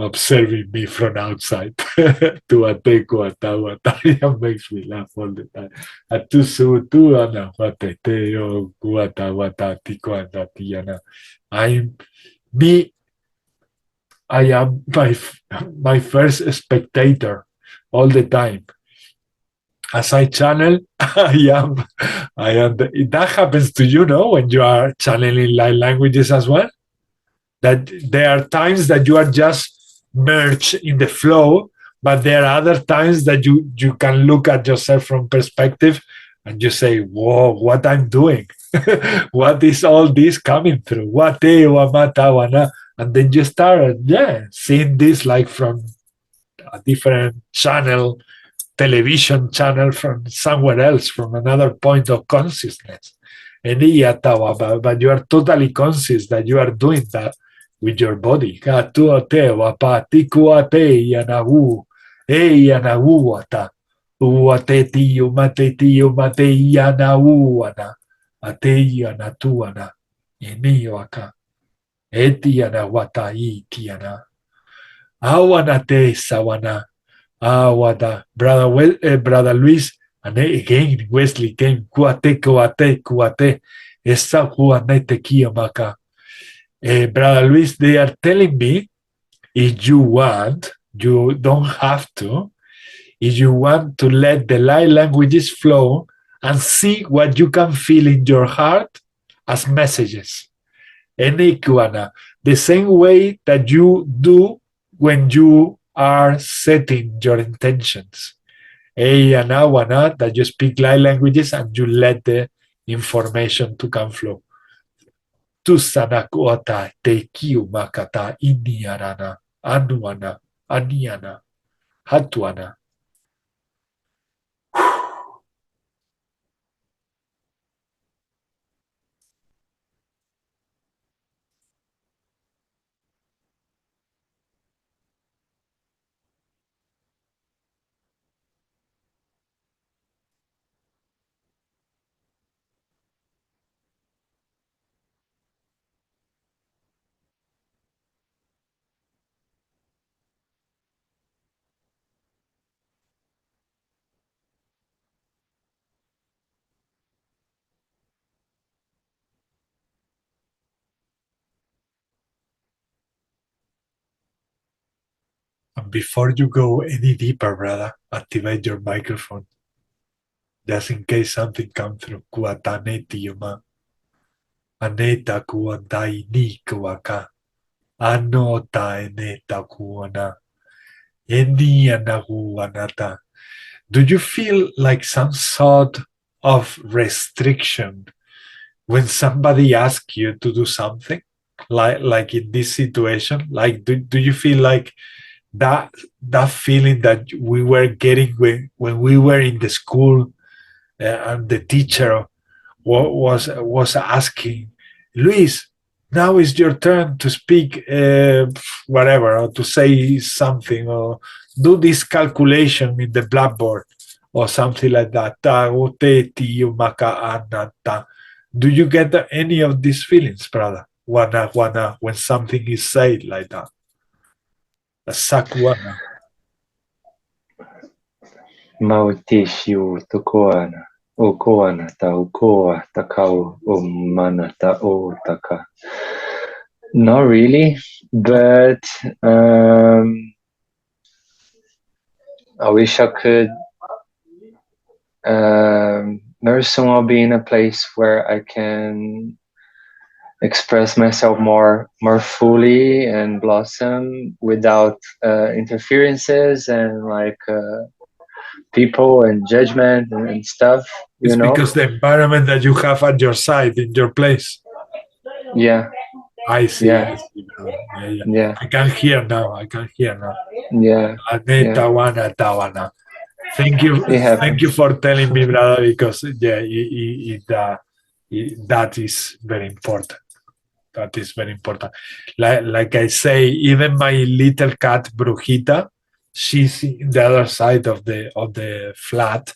observing me from outside. Tuateco atawata. It makes me laugh all the time. Atusu tu ana wateteo kuatawata tikoana tiana. I am my first spectator all the time. As I channel, I am. That happens to you, no? When you are channeling light languages as well. That there are times that you are just merged in the flow, but there are other times that you can look at yourself from perspective and you say, "Whoa, what I'm doing? What is all this coming through? What and then you start, seeing this like from a different channel. Television channel from somewhere else, from another point of consciousness. But you are totally conscious that you are doing that with your body. Wada, brother Luis, and again Wesley came. Kuate, kuate, kuate. Esa kuanete kiyamaka. Brother Luis, they are telling me, if you want, you don't have to. If you want to let the light languages flow and see what you can feel in your heart as messages. The same way that you do when you are setting your intentions. That you speak light languages and you let the information to come flow. Tusanakuata te kiumakata iniarana anuana aniana hatuana. And before you go any deeper, brother, activate your microphone. Just in case something comes through. Kuataneti yuma. Aneta kuandai ni kuaka. Anota eneta kuana. Eni anaguanata. Do you feel like some sort of restriction when somebody asks you to do something? like in this situation? Like, do you feel like that feeling that we were getting when we were in the school, and the teacher was asking, Luis, now is your turn to speak, whatever, or to say something, or do this calculation in the blackboard, or something like that. Do you get any of these feelings, brother? When something is said like that. Sakuana. Mautishu tukoana. Ukoana ta ukoa takau umana ta o taka. Not really, but I wish I could very soon I'll be in a place where I can express myself more fully and blossom without interferences and like people and judgment and stuff. It's because the environment that you have at your side, in your place. Yeah. I see. Yeah. Yeah. I can hear now. Yeah. Tawana. Thank you for telling me, brother, because that is very important. That is very important. Like I say, even my little cat Brujita, she's in the other side of the flat,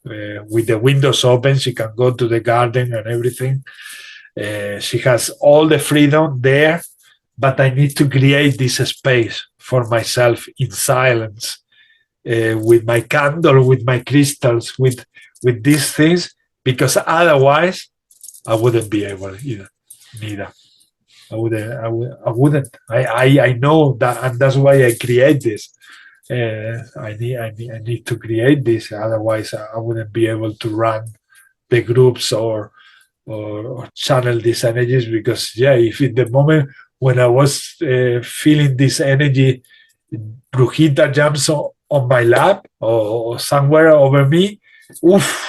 with the windows open. She can go to the garden and everything. She has all the freedom there, but I need to create this space for myself in silence, with my candle, with my crystals, with these things, because otherwise I wouldn't be able neither. I wouldn't. I know that, and that's why I create this. I need to create this. Otherwise, I wouldn't be able to run the groups or channel these energies. Because if in the moment when I was feeling this energy, Brujita jumps on my lap or somewhere over me,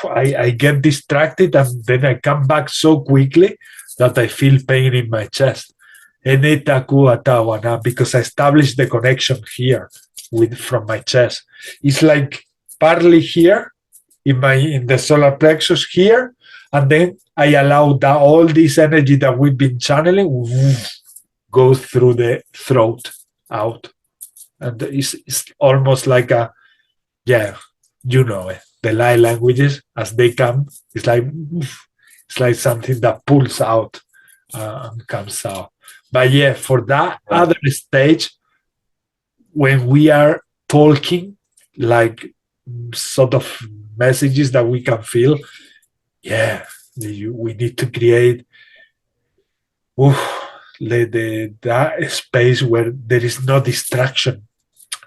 I get distracted, and then I come back so quickly that I feel pain in my chest. Because I established the connection here from my chest. It's like partly here in the solar plexus here, and then I allow that all this energy that we've been channeling goes through the throat out, and it's almost like the light languages as they come. It's like something that pulls out and comes out. But for that other stage, when we are talking, like sort of messages that we can feel, we need to create that space where there is no distraction,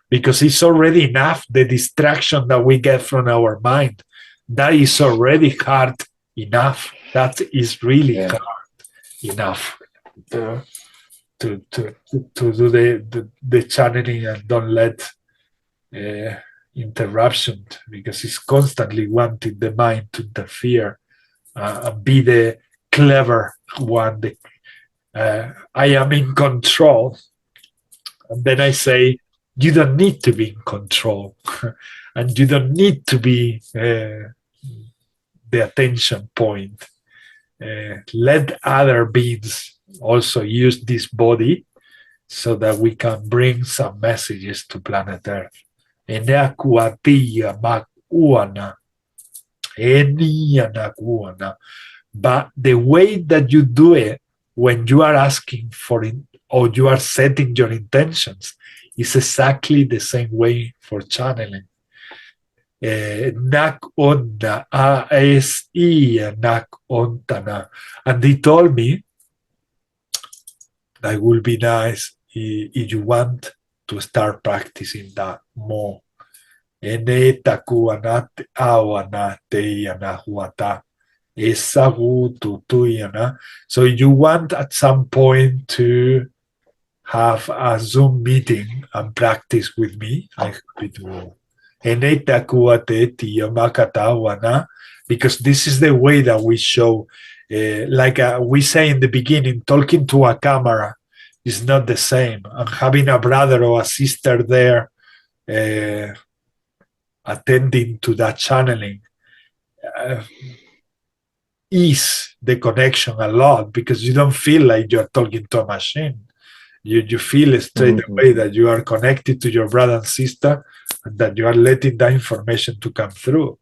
because it's already enough, the distraction that we get from our mind. That is already hard enough. That is really hard enough to do the channeling, and don't let interruption, because it's constantly wanting the mind to interfere and be the clever one. I am in control, and then I say, you don't need to be in control, and you don't need to be the attention point. Let other beings also use this body so that we can bring some messages to planet Earth. But the way that you do it, when you are asking for it or you are setting your intentions, is exactly the same way for channeling. Nak onda nak ontana. And they told me that it would be nice if you want to start practicing that more. So you want at some point to have a Zoom meeting and practice with me, I'm happy to. Because this is the way that we show Like we say in the beginning, talking to a camera is not the same. And having a brother or a sister there attending to that channeling ease the connection a lot, because you don't feel like you're talking to a machine. You feel straight away that you are connected to your brother and sister, and that you are letting that information to come through.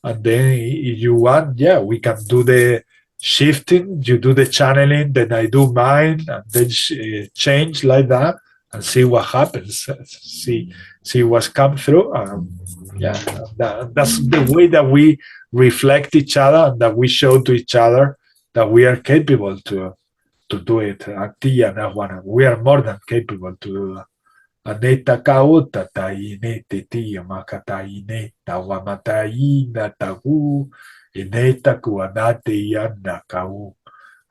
And then if you want, yeah, we can do the shifting, you do the channeling, then I do mine, and then change like that and see what happens, see what's come through. Yeah, that's the way that we reflect each other, and that we show to each other that we are capable to do it. We are more than capable to do that. Aneta kauta taine te tia makataine tawamataina tagu ineta kuanate yana kau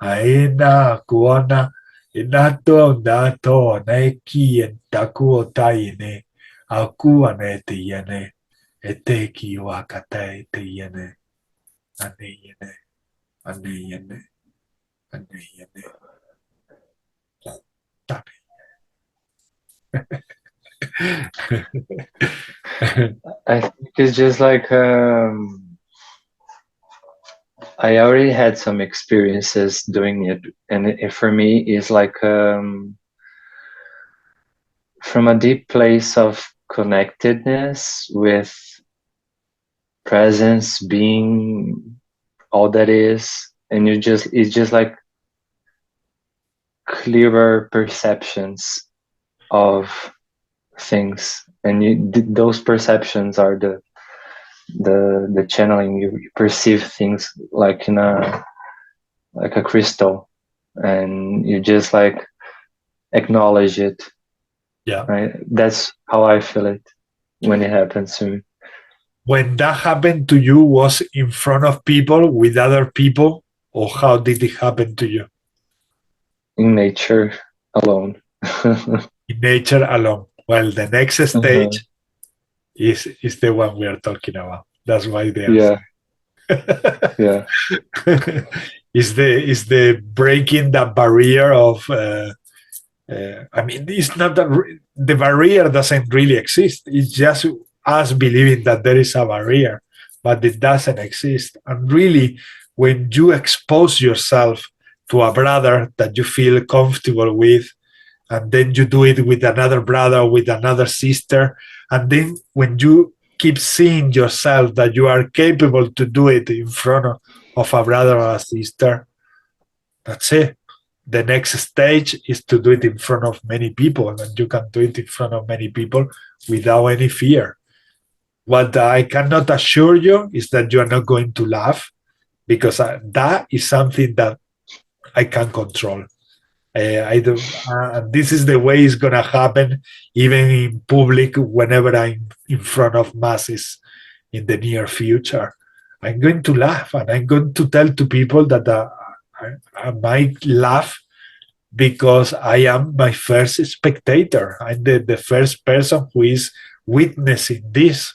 aena kuana inato nato neki entaku taine aku anete yene eteki wakata te yene ane yene ane yene ane yene. I think it's just like I already had some experiences doing it, and it for me is like from a deep place of connectedness with presence, being all that is, and it's just like clearer perceptions of things, and those perceptions are the channeling. You perceive things like in a crystal, and you just like acknowledge it. Yeah, right. That's how I feel it when it happens to me. When that happened to you, was in front of people, with other people, or how did it happen to you? In nature, alone. In nature, alone. Well, the next stage is the one we are talking about. That's why they are. Yeah. Is the breaking the barrier of. I mean, it's not that the barrier doesn't really exist. It's just us believing that there is a barrier, but it doesn't exist. And really, when you expose yourself to a brother that you feel comfortable with, and then you do it with another brother, with another sister, and then when you keep seeing yourself that you are capable to do it in front of a brother or a sister, that's it. The next stage is to do it in front of many people, and you can do it in front of many people without any fear. What I cannot assure you is that you are not going to laugh, because that is something that I can't control. This is the way it's going to happen, even in public, whenever I'm in front of masses in the near future. I'm going to laugh, and I'm going to tell to people that I might laugh because I am my first spectator. I'm the first person who is witnessing this.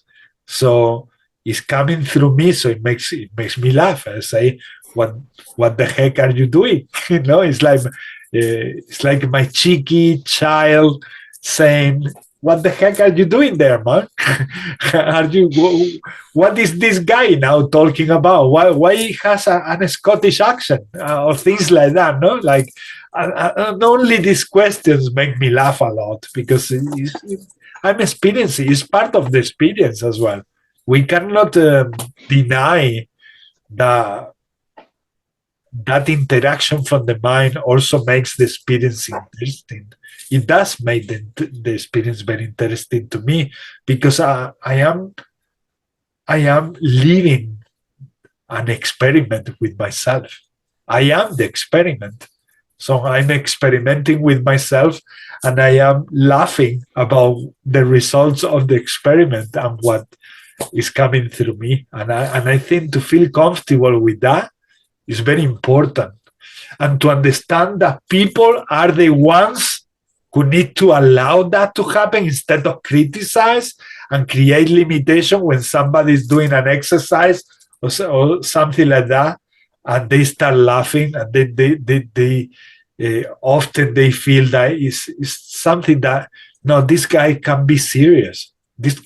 So it's coming through me, so it makes me laugh. I say, what the heck are you doing? It's like my cheeky child saying, what the heck are you doing there, man? What is this guy now talking about? Why he has a Scottish accent or things like that? No, like and only these questions make me laugh a lot, because I'm experiencing. It's part of the experience as well. We cannot deny that interaction from the mind also makes the experience interesting. It does make the experience very interesting to me, because I am living an experiment with myself. I am the experiment. So I'm experimenting with myself, and I am laughing about the results of the experiment and what is coming through me. And I think to feel comfortable with that is very important. And to understand that people are the ones who need to allow that to happen, instead of criticize and create limitation when somebody is doing an exercise or something like that. and they start laughing, and they often they feel that is something that, no, this guy can be serious. This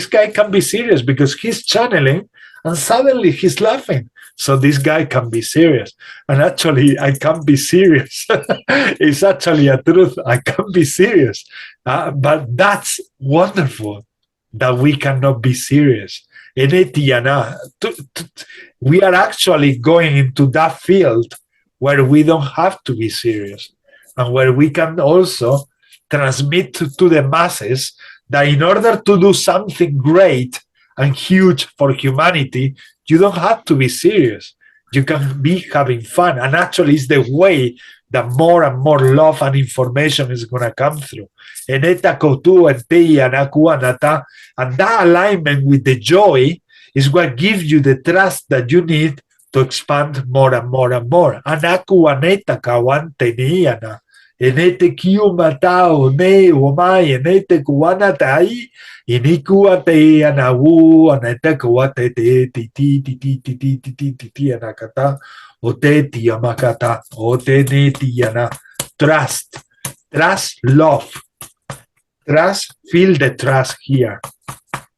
guy can be serious because he's channeling, and suddenly he's laughing. So this guy can be serious, and actually I can be serious. It's actually a truth. I can be serious, but that's wonderful that we cannot be serious. We are actually going into that field where we don't have to be serious, and where we can also transmit to the masses that in order to do something great and huge for humanity, you don't have to be serious. You can be having fun. And actually, it's the way that more and more love and information is going to come through. And that alignment with the joy is what gives you the trust that you need to expand more and more and more. Enete kiu matao ne o mai enete kuana tai inikua te anawu anete kuate te ti ti ti ti ti ti ti ti ti ti anakata o te ti amakata o te ne ti ana. Trust, love, trust. Feel the trust here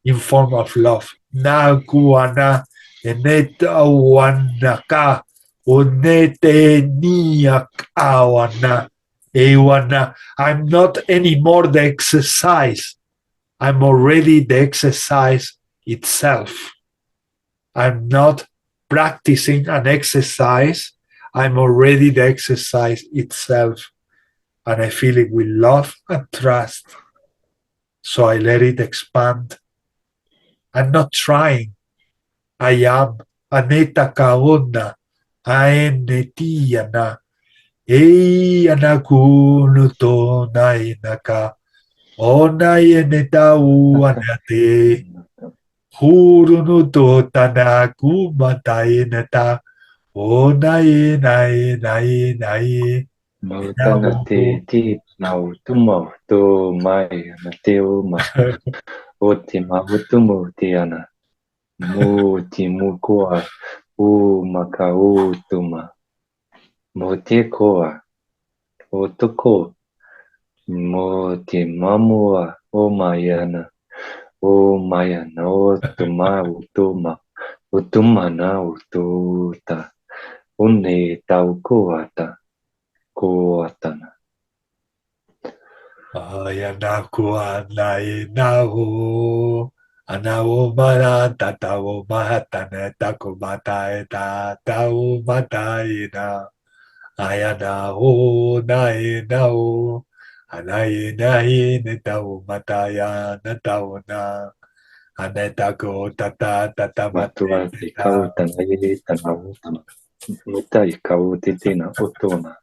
in form of love. Na kuana enete awanaka o nete niak awana. I'm not anymore the exercise. I'm already the exercise itself. I'm not practicing an exercise. I'm already the exercise itself. And I feel it with love and trust. So I let it expand. I'm not trying. I am. Aneta kaona. Aenetiana. Ei anaku no to nai naka onai enetau anate huru no to tanaku matai neta onai nai Mautana te ti nau tumo to mai na te o ma o te mahutumu te ana mu ti mukoa o maka o tuma mo te koa o toko mo te mamua o maiana o tuma o tuma o tumana o tuta o ne tau koata koatana. Ayanaku anai nau anau mana tatau matane taku matai tatau matai na Ayanahu nai nau anai nai netau mataya netau na anetaku tata tata Matua mate te kau tana e tana utama. Muta I kau te tena otona.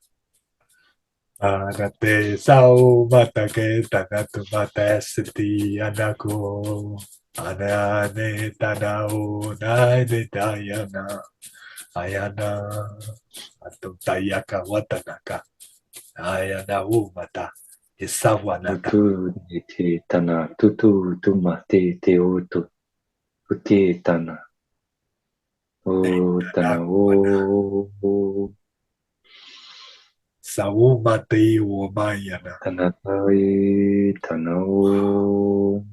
Anate sau matake tanatu mate siti anaku anane tanau nai netayana ayana atutayaka watanaka ayana umata isawanata. Mutu ni te tana tutu tuma te oto. Ute tana. O tana o. Saumate umayana. Tana tai tana o.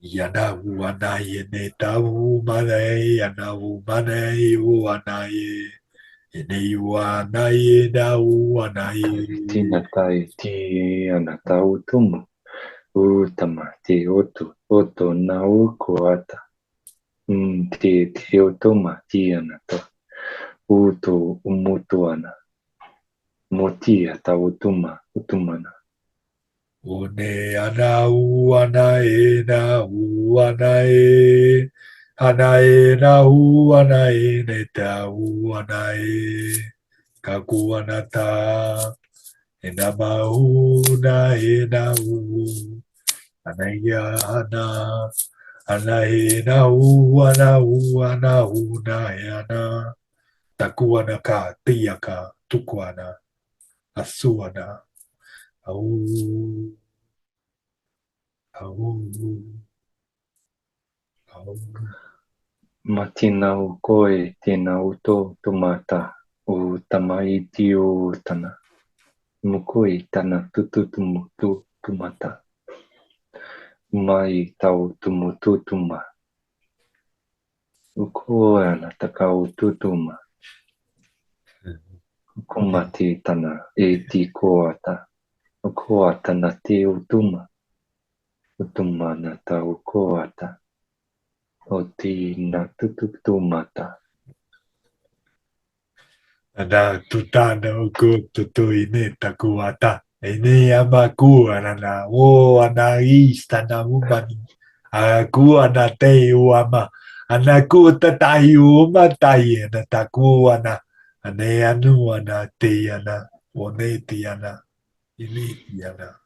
Yana uanaye netawu mane yana umane uanaye. Ene uanaye da uanaye. Tina tai ti anata utumu. Utama te oto. Oto na o koata. Te otoma ti anata. Uto umutuana. Motia ta utumana. One ana uanae na uanae. Anae na uanae neta uanae. Kakuanata. Enamahu na enahu. Anaya ana. Anahu anahu na ana. Takuanaka tiaka tukuana. Asuana. Au. Au. Au. Matina ukoi tina uto tumata utamai tiu tana. Mukui tana tutu tumutu tumata. Mai tau tumutu tuma. Ukuana takau tutuma. Kumati tana e ti koata. Koata na te utuma. Utuma na tau koata. O ti na tututumata. Ana tutana uku tutu ine takuata. Ine amaku anana o ana ista na umani. Aku ana te uama. Anaku tatai uma tai ana taku ana. Ane anu ana te ana. One te ana. Ini te ana.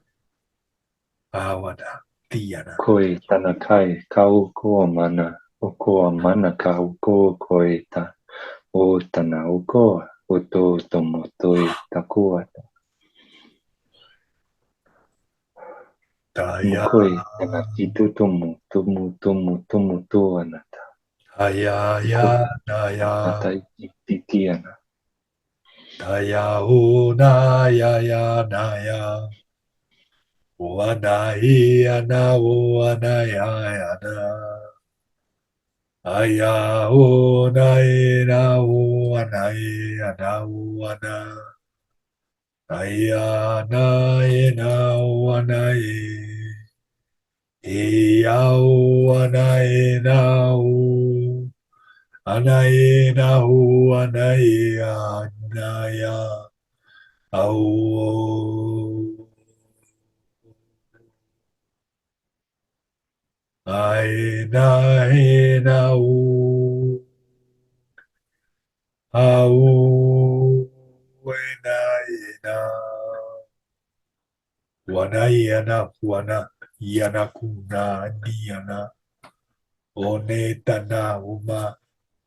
Awana te ana. Koi tana kai kau koa mana. O koa mana kau koa koi ta. O tana o koa. O to tomo toi takuata. Taya. Mukoi tana titu tumu tu anata. Taya Koi ya naya. nata ititiana. Taya una ya ya naya. Wanai ana wanaya ana. Aya unai na wanai ana wana. Aya nai na wanai. Iya wanai na u. Anai na hu anai anaya. Au. Aina hina u au wena ina wana iana wana iana kuna niana one tana uma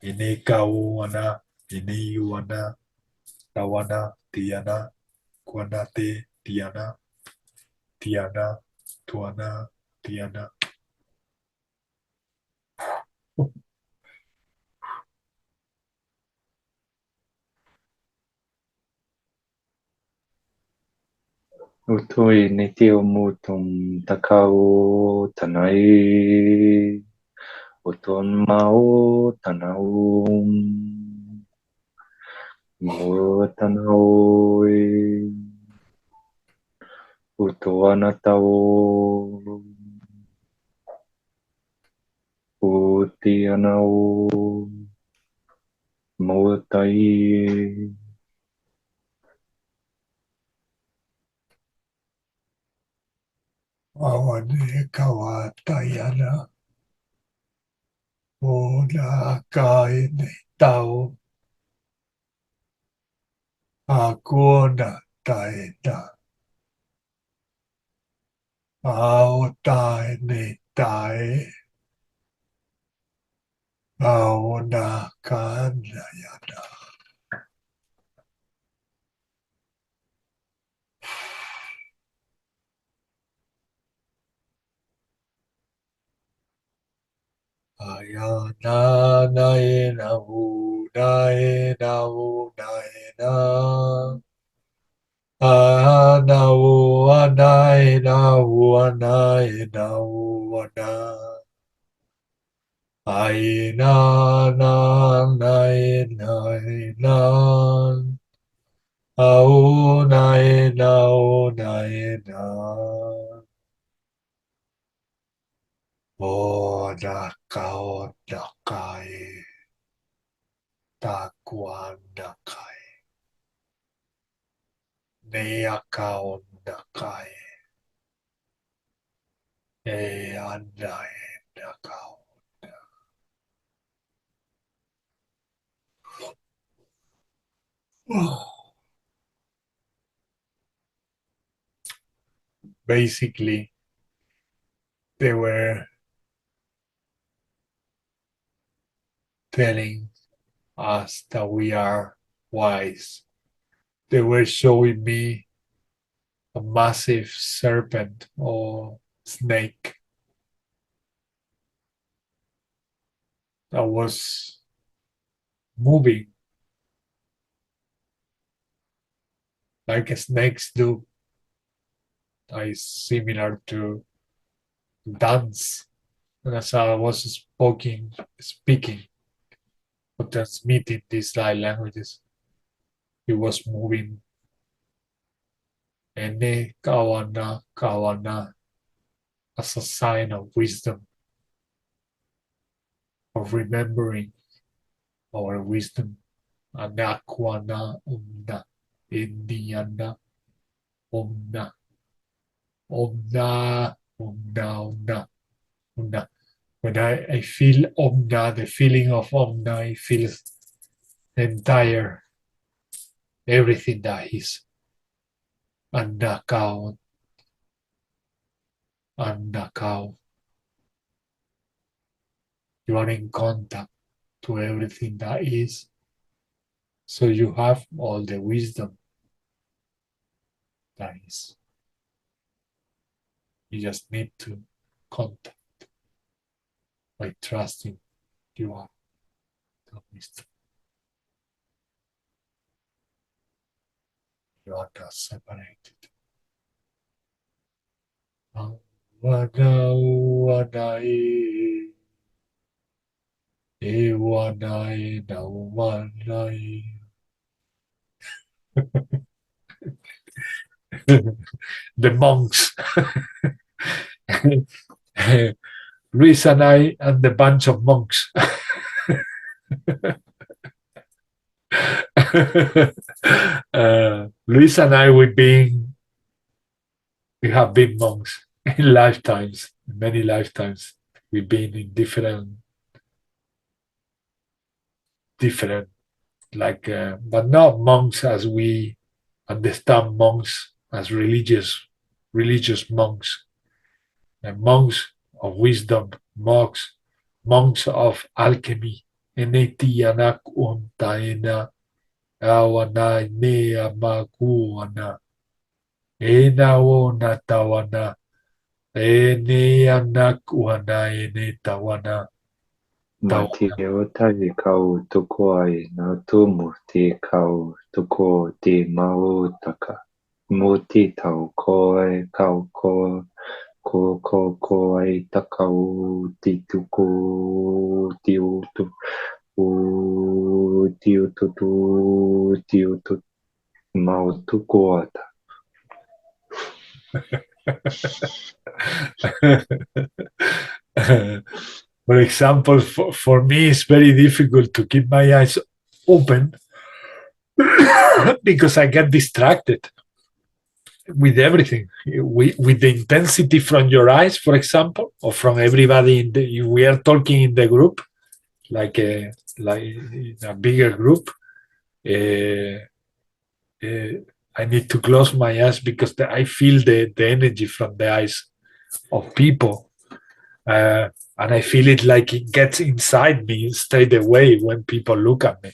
ine kauana ine iwana tawana tiana kwana te tiana tiana tuana tiana. Utui ni teo mutum takau tanai. Uton mau tanau. Mo tanau. Utuana tau. Utianau. Motai. Awane kawatayana Ona kaine tau akona taeta ao taine tae aona kanayana. Ayana naena hu naena hu naena ana hu anaena hu anaena hu ana aina na naena na au naena o naena o nakao nakai takuan nakai neakao nakai e anai nakao. Basically, they were telling us that we are wise. They were showing me a massive serpent or snake. that was moving like snakes do. That is similar to dance. And as I was speaking, or transmitting these light languages, it was moving. Ene kawana kawana as a sign of wisdom, of remembering our wisdom. Anakwana umna, Indiana umna, umna, umna, umna, umna. When I feel omna, the feeling of omna, I feel entire, everything that is andakao, andakao. You are in contact to everything that is. So you have all the wisdom that is. You just need to contact by trusting you are the wisdom. You are not separated. Wanai, ewanai, naumanai. The monks. Luis and I and the bunch of monks. Luis and I, we have been monks in lifetimes, many lifetimes. We've been in different, but not monks as we understand monks as religious monks, and monks of wisdom, monks of alchemy. Eneti anak untaena awana nea makuana ena ona tawana ene anak wana ene tawana. Mateo tavi kau tuko ai na tu muti kau tuko ti mau taka. Muti tau koe kau ko ai takau ti tuko tiu tu tiu tu mau tuko ata. For example, for me, it's very difficult to keep my eyes open because I get distracted with everything, with the intensity from your eyes, for example, or from everybody. If we are talking in the group, like in a bigger group, I need to close my eyes because I feel the energy from the eyes of people. And I feel it like it gets inside me straight away when people look at me.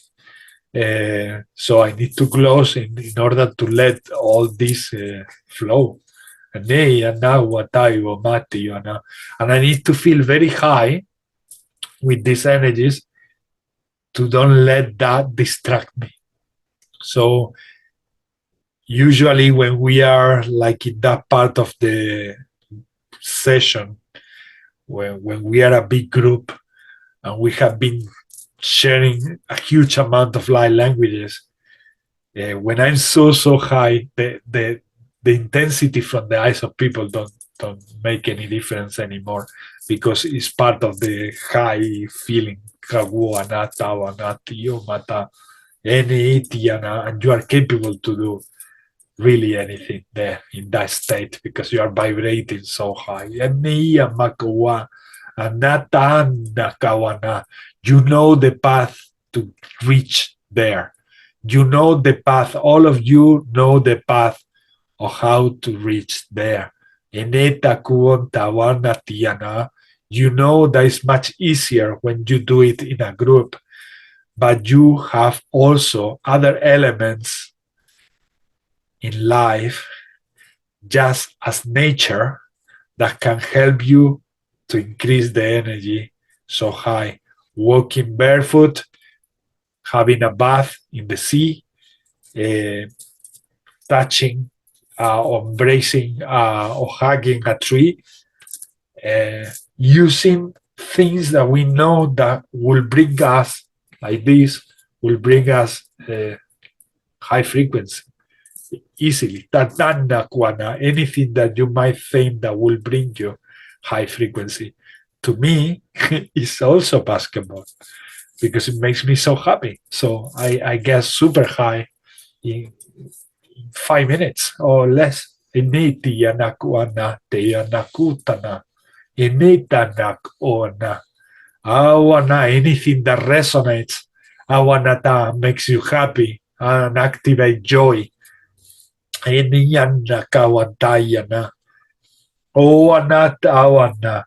So I need to close in order to let all this flow. And I need to feel very high with these energies to don't let that distract me. So usually when we are like in that part of the session, when we are a big group and we have been sharing a huge amount of light languages, when I'm so high, the intensity from the eyes of people don't make any difference anymore, because it's part of the high feeling. And you are capable to do really anything there in that state because you are vibrating so high. You know the path to reach there. You know the path. All of you know the path of how to reach there. You know that it's much easier when you do it in a group, but you have also other elements in life, just as nature, that can help you to increase the energy so high. walking barefoot, having a bath in the sea, touching or embracing or hugging a tree, using things that we know that will bring us, like this, will bring us high frequency easily. Tatana kwana, anything that you might think that will bring you high frequency. To me, it's also basketball because it makes me so happy. So I get super high in 5 minutes or less. Initi yanakwana te yanakutana. Initanak ona. Awana, anything that resonates. Awanata makes you happy and activate joy. Iniyana kawantayana. Owanata awana.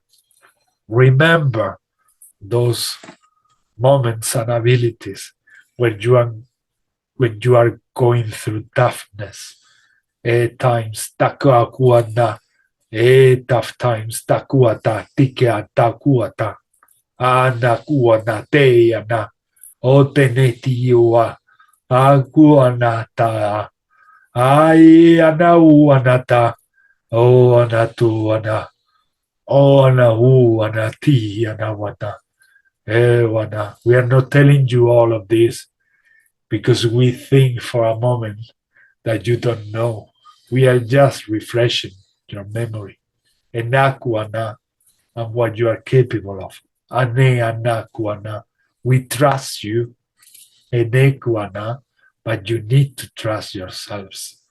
Remember those moments and abilities when you are going through toughness. Times takuakuana. Tough times takuata tikea takuata. Anakuana teana. Otenetiua. Akuanata. Ai anauanata. O anatuana. O anauanati anawana. Ewana. We are not telling you all of this because we think for a moment that you don't know. We are just refreshing your memory. Enakuana and what you are capable of. Ane anakuana. We trust you. Enekuana, but you need to trust yourselves.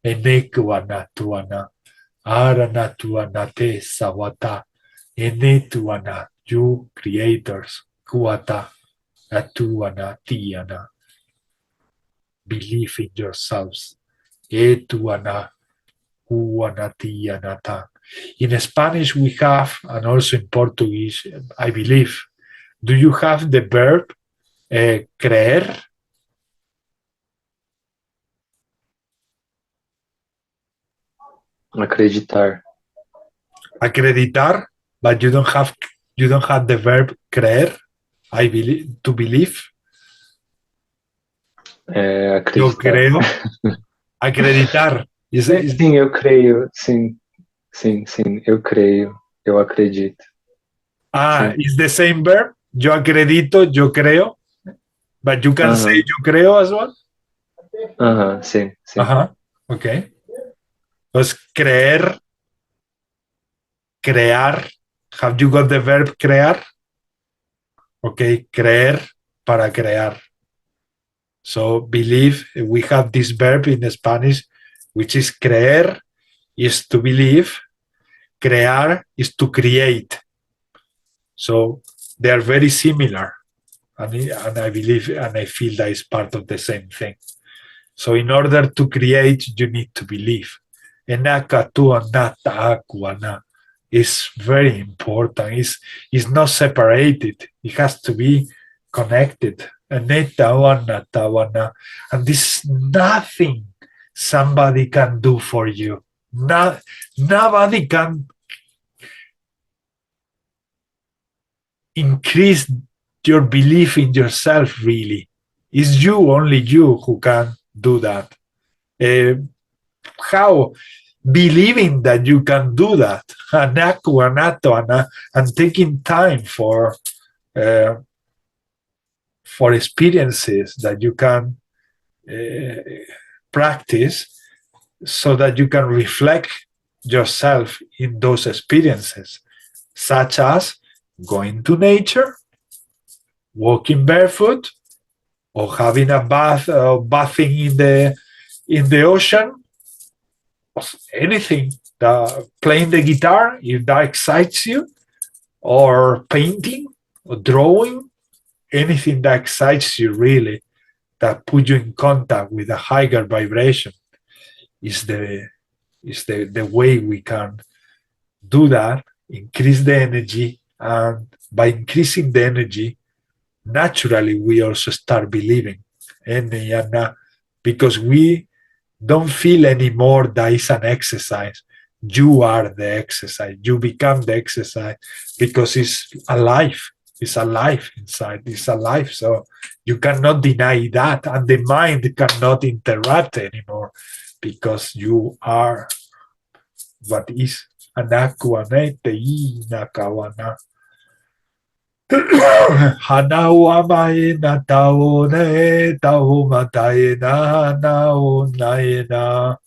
Enekuana tuana. Arana tuana te sawata. Enetuana. You creators. Kuata. Atuana tiana. Believe in yourselves. Etuana. Uanatianata. In Spanish we have, and also in Portuguese, I believe, do you have the verb creer? Acreditar. Acreditar, but you don't have the verb creer. I believe, to believe. Yo Acreditar. creo. Acreditar. Sim, eu creio. Sim, eu creio. Eu acredito. Ah, Sim. it's the same verb. Yo acredito, yo creo. But you can say yo creo as well. Sim. Ok. Pues creer, crear. Have you got the verb crear? Ok, creer para crear. So believe, we have this verb in Spanish, which is creer is to believe, crear is to create. So they are very similar. And I believe and I feel that is part of the same thing. So in order to create, you need to believe. Is very important. It's not separated. It has to be connected. And this is nothing somebody can do for you. Nobody can increase your belief in yourself, really. It's you, only you, who can do that. How? Believing that you can do that, and taking time for experiences that you can practice so that you can reflect yourself in those experiences, such as going to nature, walking barefoot, or having a bath, bathing in the ocean, anything. Playing the guitar, if that excites you, or painting, or drawing, anything that excites you really, that put you in contact with a higher vibration, is the way we can do that, increase the energy, and by increasing the energy, naturally we also start believing. Because we don't feel anymore that it's an exercise. You are the exercise. You become the exercise because it's alive. It's alive inside. It's alive. So you cannot deny that. And the mind cannot interact anymore because you are what is. Anakuanete inakawana. Hanawa maena taone tau mataena nao naena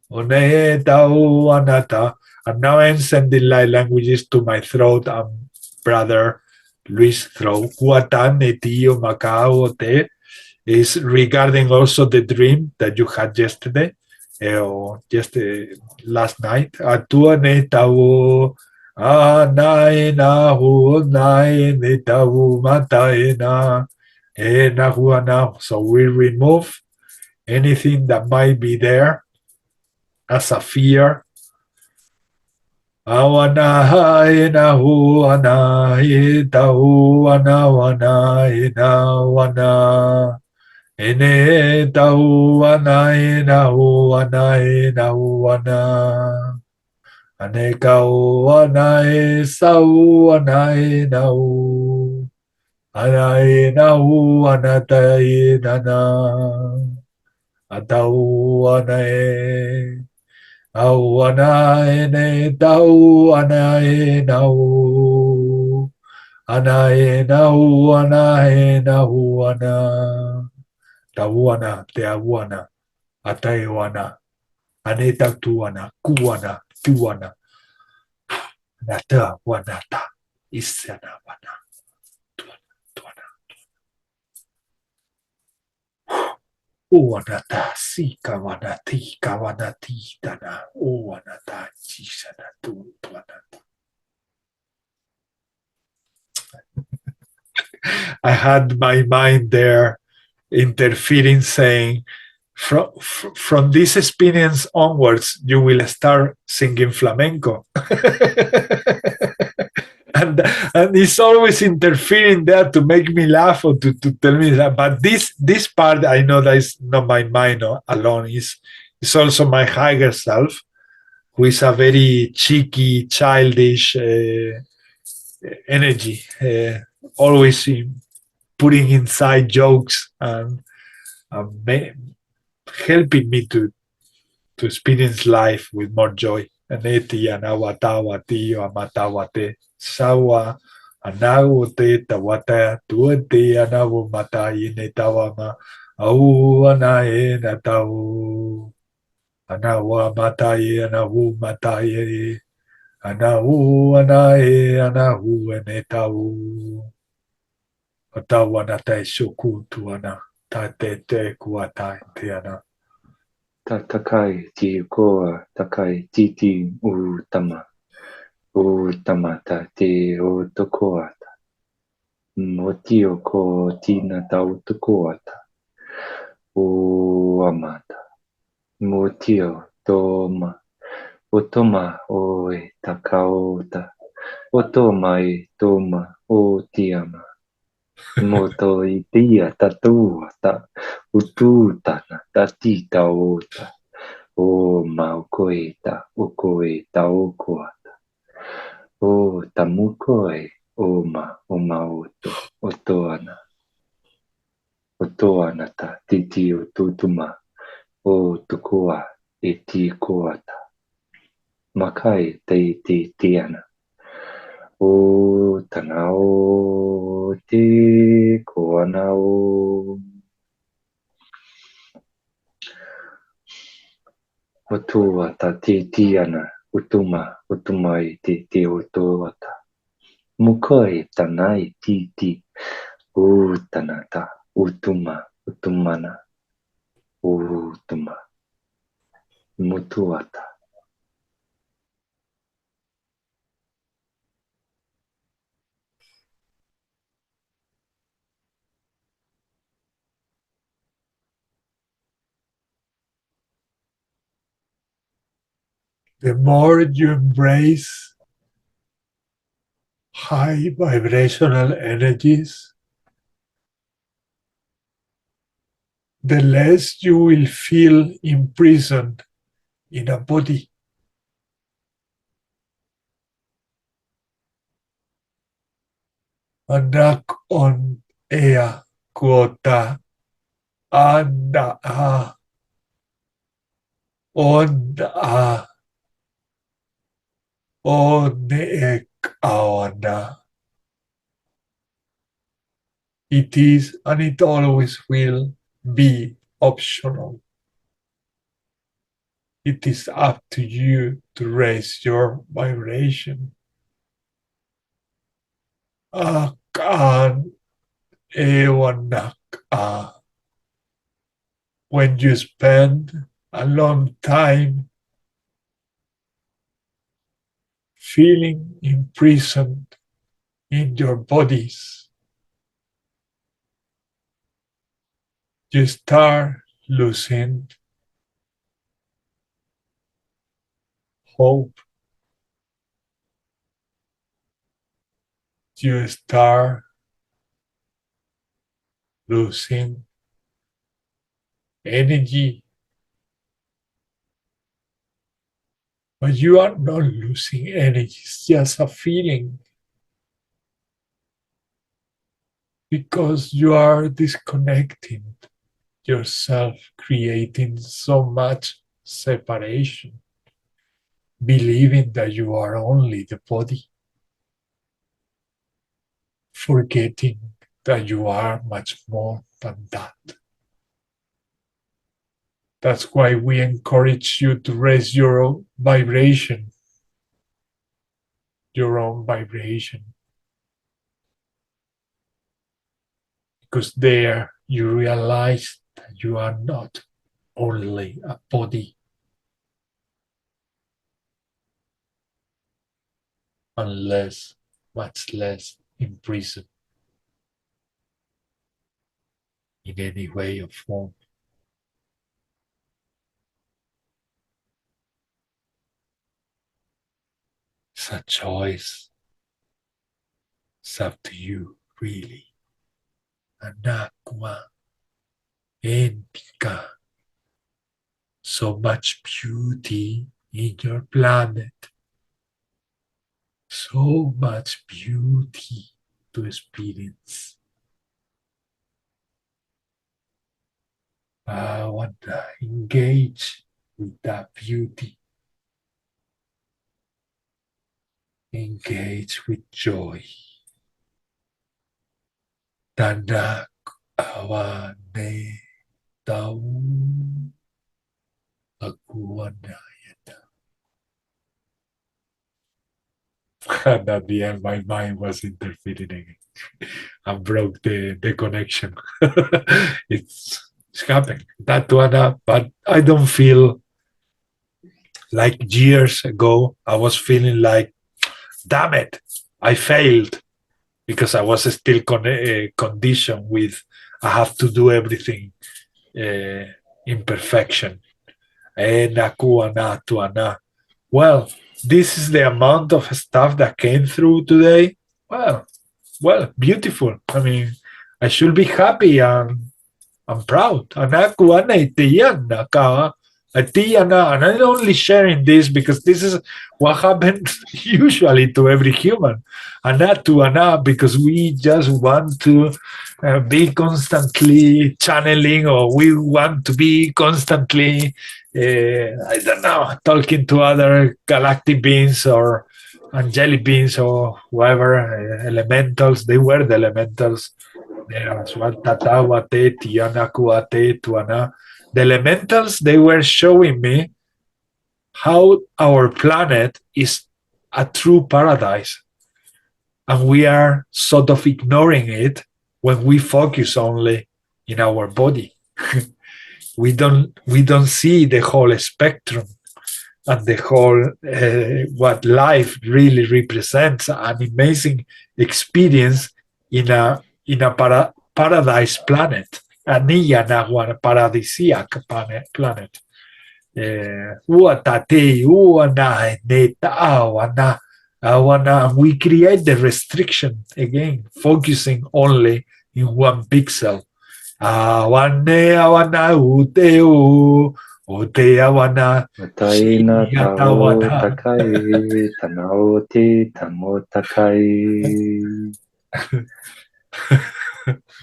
one tau anata. And now I'm sending light languages to my throat and brother Luis throat. Kuatan etio makao te is regarding also the dream that you had yesterday or just last night. Atuane tau anaena hu naene tau mataena ena huana. So we remove anything that might be there as a fear. Awana ena huana itahu ana wana ena wana. Ene tau ana ena hu ana ena hu ana. Ane kau ana e sau ana ena hu. Ana ena hu ana ta ena na. Atau ana e. Au ana ene tau ana ena hu. Ana ena hu ana ena hu ana. Tauana, te awana, ataewana, aneta tuana, kuana, tuana, nata, wanata, isana, wana, tuana, tuana. Uanata, si kawanati, kawanati, dana, uanata, chisana, tuana. I had my mind there interfering, saying, from this experience onwards, you will start singing flamenco. and it's always interfering there to make me laugh or to tell me that. But this part, I know that is not my mind alone. It's also my higher self, who is a very cheeky, childish energy, always putting inside jokes and helping me to experience life with more joy. Aneti anawatawa tio amatawate sawa anawote tawata tuete anawo mata ine tawama au anae natau anawa mata anawu mata anawu anae anahu enetau atawa nata shoku tuana tate te kuatai tiana. Takai ti koa takai titi utamata te o tokoata. Motio ko tina tau tokoata. O amata. Motio toma. Otoma oe takaota. Otoma e toma o tiama. Moto i tia tatua ta ututana tatita ota o maukoeta ukoeta okoata o tamukoe o maoto otoana ta titi o tutuma o tukua e ti koata makai te tiana o tanao te koanao otuata te tiana utumai te otuata mukai tanai titi o tanata utumana utuma mutuata. The more you embrace high vibrational energies, the less you will feel imprisoned in a body. anak on ea kuota anda a on a onek awana. It is and it always will be optional. It is up to you to raise your vibration. Akan ewanak a. When you spend a long time feeling imprisoned in your bodies, you start losing hope. You start losing energy. But you are not losing energy, it's just a feeling. Because you are disconnecting yourself, creating so much separation, believing that you are only the body, forgetting that you are much more than that. That's why we encourage you to raise your own vibration, because there you realize that you are not only a body, unless, much less imprisoned in any way or form. It's a choice. It's up to you, really. Anakwa, Entika. So much beauty in your planet. So much beauty to experience. I want to engage with that beauty. Engage with joy. Tanak awane tau akuanayata. And at the end, my mind was interfering again. I broke the connection. It's happened. That one, but I don't feel like years ago. I was feeling like, damn it, I failed, because I was still conditioned with I have to do everything in perfection. Well, this is the amount of stuff that came through today. Well, beautiful. I mean, I should be happy and I'm proud. And I'm only sharing this because this is what happens usually to every human. And not to because we just want to be constantly channeling, or we want to be constantly, I don't know, talking to other galactic beings or angelic beings or whoever, elementals. They were the elementals there as well. Tatawate, Tiana, Kuate, Tuana. The elementals, they were showing me how our planet is a true paradise. And we are sort of ignoring it when we focus only in our body. we don't see the whole spectrum and the whole what life really represents, an amazing experience in a paradise planet, a paradisiac planet. We create the restriction again, focusing only in one pixel. Taina tao takai, tanaoti tamo takai.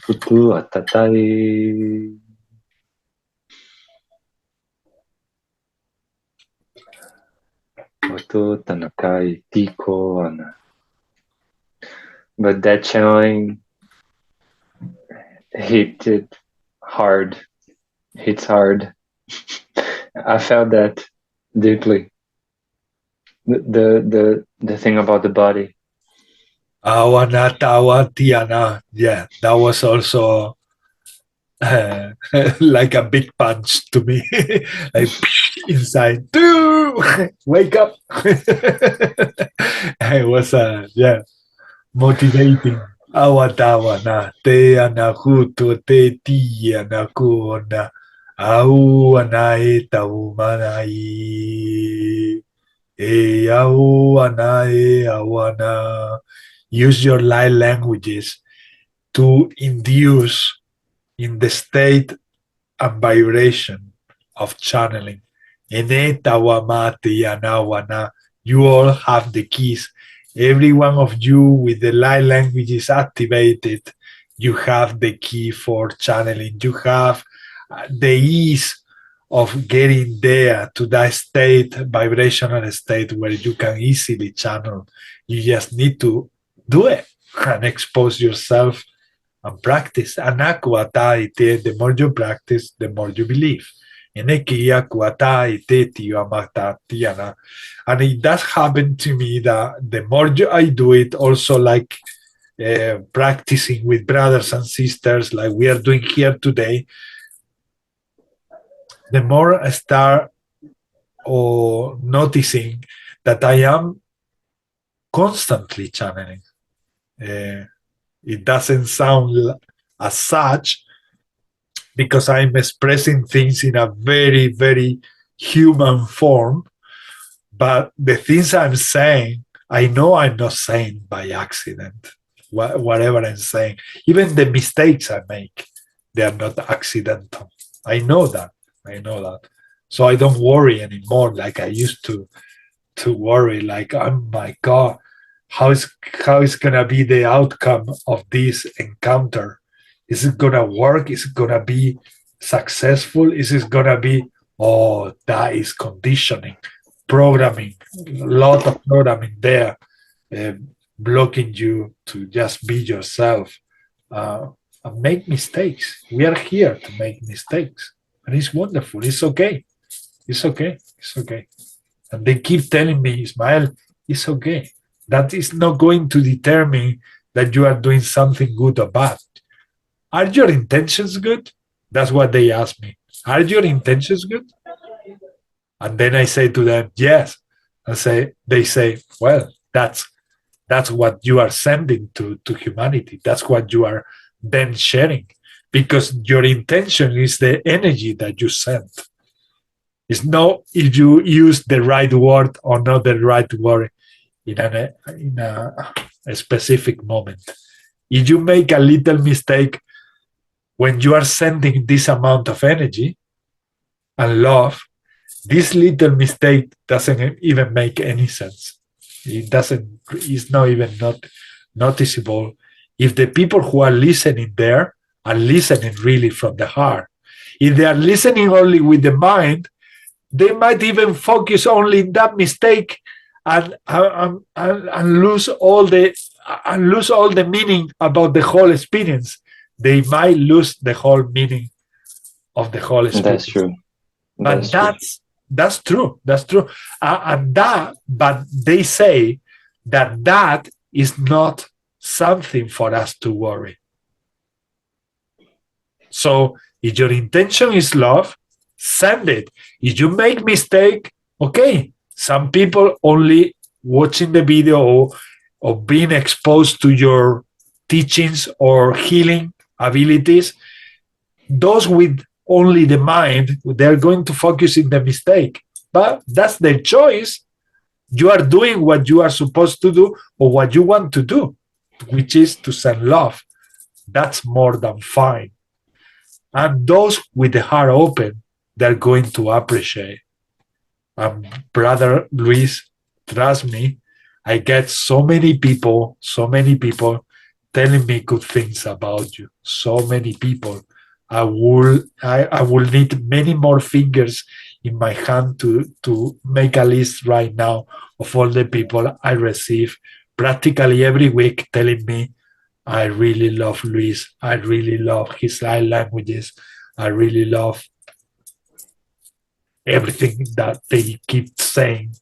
Futu atatai. Oto tanakai tiko ana. But that channeling hit hard. Hits hard. I felt that deeply. The thing about the body. Awana tawa tiana. Yeah, that was also like a big punch to me. Like inside, wake up. It was motivating. Awatawa na te anakuto te ti anakuna. Au anae tau manai. E au anae awana. Use your light languages to induce in the state and vibration of channeling. You all have the keys. Every one of you with the light languages activated, you have the key for channeling. You have the ease of getting there to that state, vibrational state where you can easily channel. You just need to do it and expose yourself and practice. The more you practice, the more you believe. And it does happen to me that the more I do it, also like practicing with brothers and sisters, like we are doing here today, the more I start noticing that I am constantly channeling. It doesn't sound as such because I'm expressing things in a very, very human form. But the things I'm saying, I know I'm not saying by accident, whatever I'm saying. Even the mistakes I make, they are not accidental. I know that. So I don't worry anymore like I used to worry, like, oh my God, how is gonna be the outcome of this encounter? Is it gonna work? Is it gonna be successful? Is it gonna be, oh, that is conditioning, programming, a lot of programming there, blocking you to just be yourself and make mistakes. We are here to make mistakes, and it's wonderful. It's okay. It's okay. It's okay. And they keep telling me, Ismael, it's okay. That is not going to determine that you are doing something good or bad. Are your intentions good? That's what they ask me. Are your intentions good? And then I say to them, yes. They say, well, that's what you are sending to humanity. That's what you are then sharing. Because your intention is the energy that you send. It's not if you use the right word or not the right word in a specific moment. If you make a little mistake when you are sending this amount of energy and love, this little mistake doesn't even make any sense. It's not even noticeable if the people who are listening there are listening really from the heart. If they are listening only with the mind, they might even focus only in that mistake and lose all the meaning about the whole experience. They might lose the whole meaning of the whole experience. That's true. But that's true. But they say that is not something for us to worry. So if your intention is love, send it. If you make mistake, okay. Some people only watching the video or being exposed to your teachings or healing abilities, those with only the mind, they're going to focus in the mistake. But that's their choice. You are doing what you are supposed to do or what you want to do, which is to send love. That's more than fine. And those with the heart open, they're going to appreciate. Brother Luis, trust me, I get so many people telling me good things about you. So many people. I will need many more fingers in my hand to make a list right now of all the people I receive practically every week telling me, I really love Luis. I really love his light languages. I really love everything that they keep saying.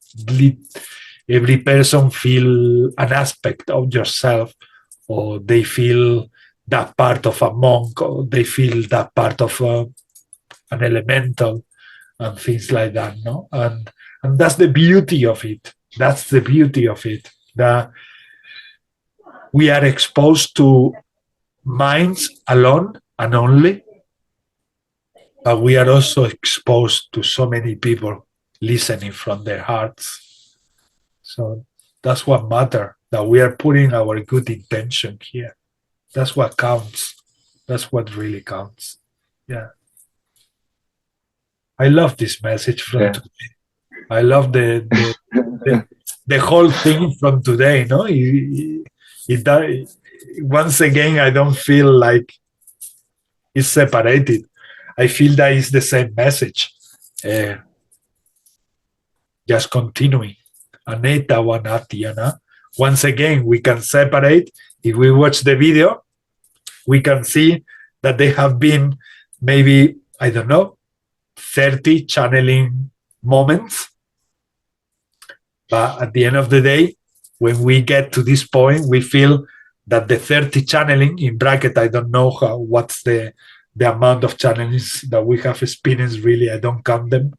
Every person feel an aspect of yourself, or they feel that part of a monk, or they feel that part of an elemental, and things like that. No, and that's the beauty of it. That's the beauty of it. That we are exposed to minds alone and only, but we are also exposed to so many people listening from their hearts. So that's what matters, that we are putting our good intention here. That's what counts. That's what really counts. Yeah. I love this message from today. I love the whole thing from today. No, once again, I don't feel like it's separated. I feel that it's the same message. Uh, just continuing. Aneta Wanatiana. Once again, we can separate. If we watch the video, we can see that they have been maybe, I don't know, 30 channeling moments. But at the end of the day, when we get to this point, we feel that the 30 channeling, in bracket, I don't know what's the amount of channelings that we have experienced, really, I don't count them.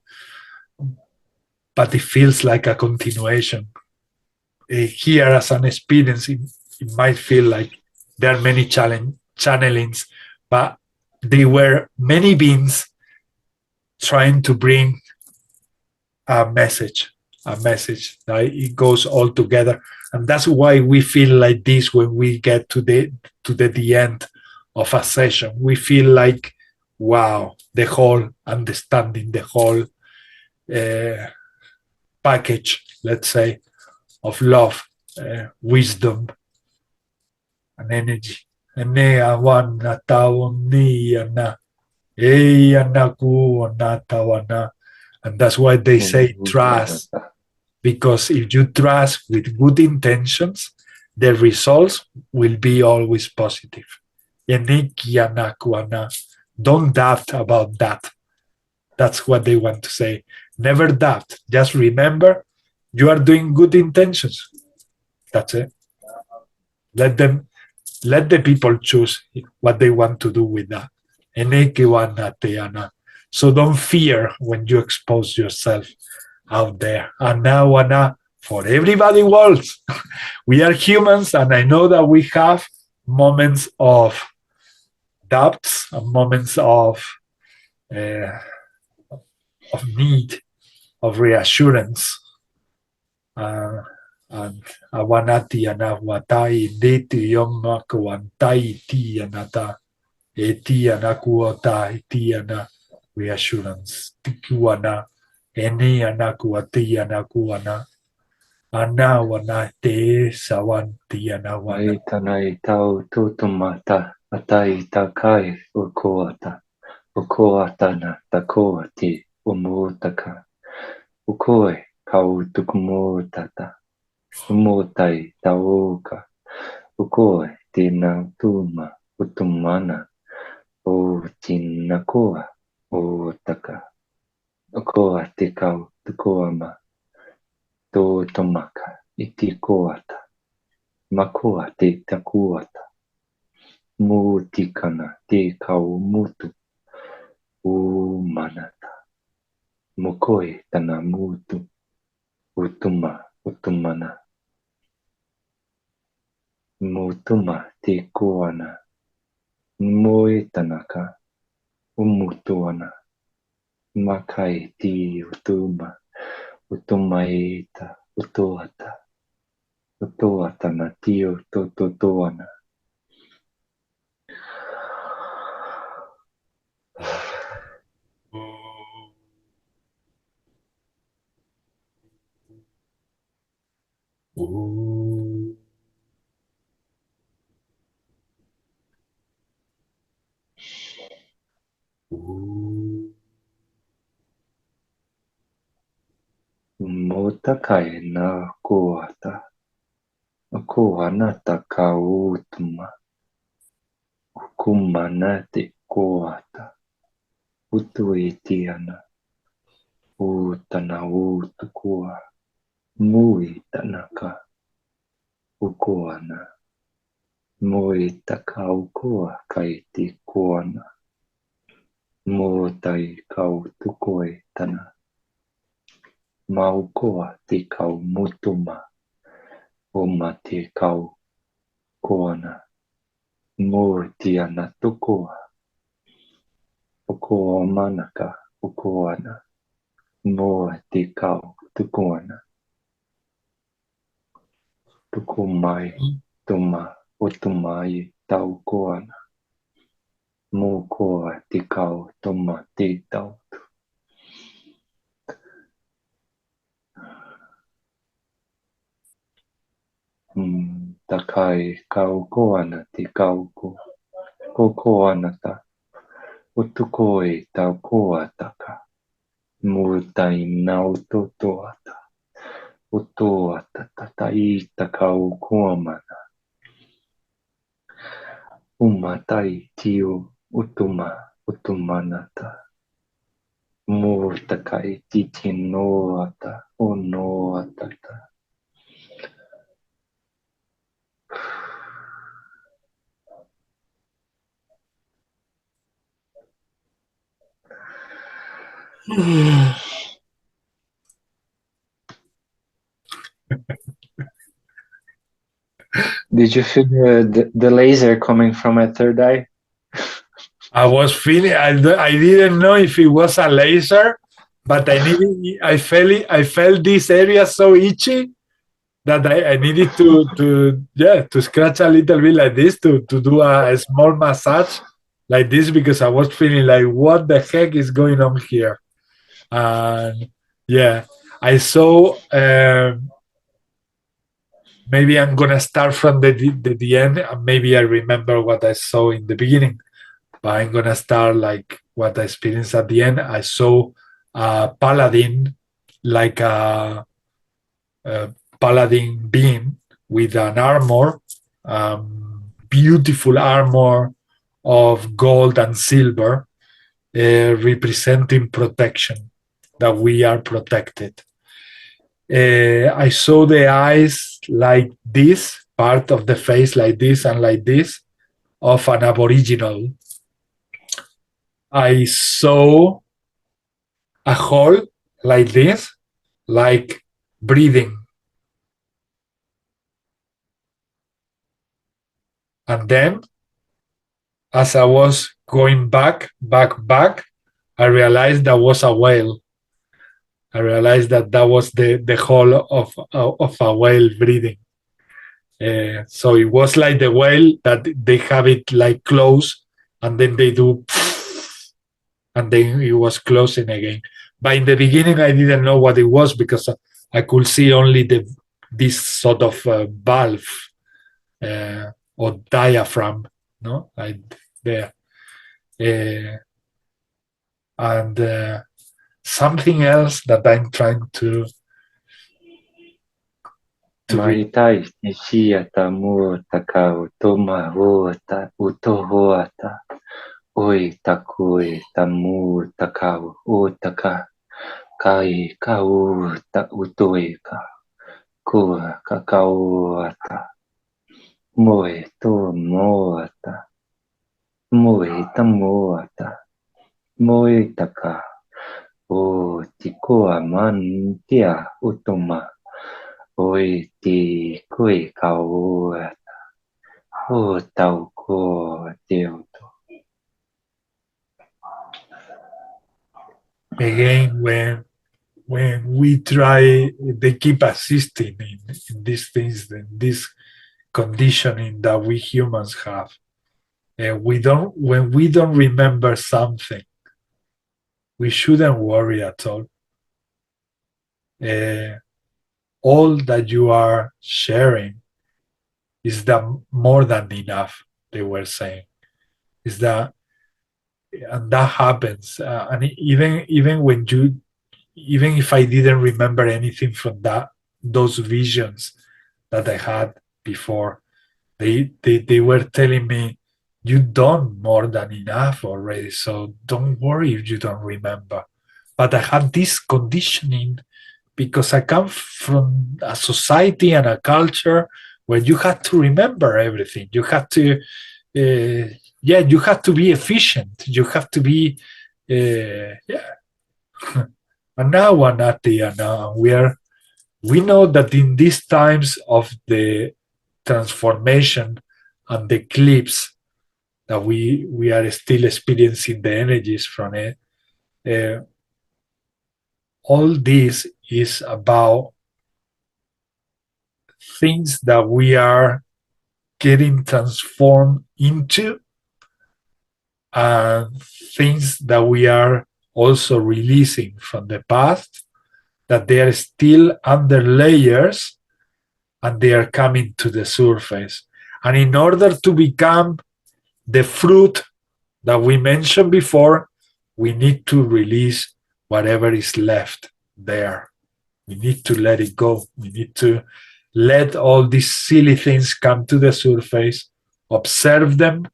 But it feels like a continuation. Here, as an experience, it might feel like there are many channelings, but they were many beings trying to bring a message that it goes all together. And that's why we feel like this when we get to the end of a session. We feel like, wow, the whole understanding, the whole package, let's say, of love, wisdom, and energy. And that's why they say trust, because if you trust with good intentions, the results will be always positive. Don't doubt about that. That's what they want to say. Never doubt. Just remember, you are doing good intentions. That's it. Let the people choose what they want to do with that. So don't fear when you expose yourself out there. Ana, for everybody else. We are humans, and I know that we have moments of doubts and moments of need, of reassurance. And awanati anawatai deti yoma kuantai ti anata eti anakuota eti ana reassurance tikuana eni anakuati anakuana anawana te sawanti anawana. Aitanai tau tutumata atai takai ukoatana takoati umutaka ukoe kau tukumutata umutai tauka ukoe tina tuma utumana o tinakoa o taka ukoa tikau tukoama to tomaka itikoata makua te takuata mutikana te kau mutu umanata mokoi tana mutu utumana mutuma te koana moi tanaka umutuana makai ti utumaita utoatana tio totoana. utakai na kuata. Kuanata kautma. Kumanati kuata. Utuitiana. Utana utukua. Muitanaka. Ukuana. Muitaka ukua kaiti kuana. Mutai kau tukoetana. Maukoa te kau mutuma. Oma te kau koana. Mo tiana tukoa. Ukoa manaka. Ukoana. Mo te kau tukoana. Tukumai. Tuma. Utumai tau koana. Mo koa te kau tuma te tau. Takai kau koana te kau ko. Ko koana ta. Utukoi tau koa taka. Mutai nau totoata. Utoata tatai takau koamana. Umatai tio utuma utumanata. Murtakai titinoata onoatata. Did you feel the laser coming from my third eye? I was feeling. I didn't know if it was a laser, but I felt this area so itchy that I needed to scratch a little bit like this to do a small massage like this, because I was feeling like, what the heck is going on here? And yeah, I saw. Maybe I'm gonna start from the end, and maybe I remember what I saw in the beginning. But I'm gonna start like what I experienced at the end. I saw a paladin, like a paladin being with an armor, beautiful armor of gold and silver, representing protection, that we are protected. I saw the eyes like this, part of the face like this and like this, of an aboriginal. I saw a hole like this, like breathing. And then, as I was going back, I realized that was a whale. I realized that was the hole of a whale breathing. So it was like the whale that they have it like close, and then they do, and then it was closing again. But in the beginning, I didn't know what it was, because I could see only this sort of valve or diaphragm, no, like there, and something else that I'm trying to Maritai nishiata murtakau toma huata utohuata. Oi takui tamu takau utaka. Kai kau ta utoika. Kua kakauata. Moe to moata. Moe tamuata. Moe taka. O tikoa mantia utoma. Oi ti kui kauata. O tau ko teuto. again when we try, they keep assisting in these things, in this conditioning that we humans have. When we don't remember something, we shouldn't worry at all. All that you are sharing is that more than enough, they were saying. And that happens. And even when you even if I didn't remember anything from those visions that I had before, they were telling me, you've done more than enough already, so don't worry if you don't remember. But I had this conditioning because I come from a society and a culture where you had to remember everything. You had to, you have to be efficient. You have to be, And now, Anati, we know that in these times of the transformation and the eclipse that we are still experiencing the energies from it, all this is about things that we are getting transformed into and things that we are also releasing from the past, that they are still under layers and they are coming to the surface. And in order to become the fruit that we mentioned before, we need to release whatever is left there. We need to let it go. We need to let all these silly things come to the surface, observe them,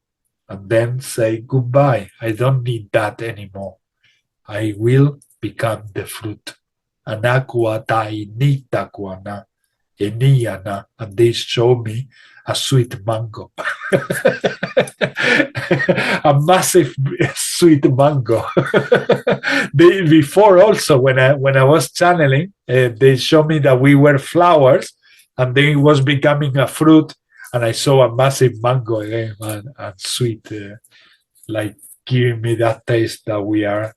and then say goodbye. I don't need that anymore. I will become the fruit. Anakua tainita kuana. Eniana, and they show me a sweet mango. A massive sweet mango. Before also, when I was channeling, they showed me that we were flowers, and then it was becoming a fruit, and I saw a massive mango again, and sweet, like giving me that taste that we are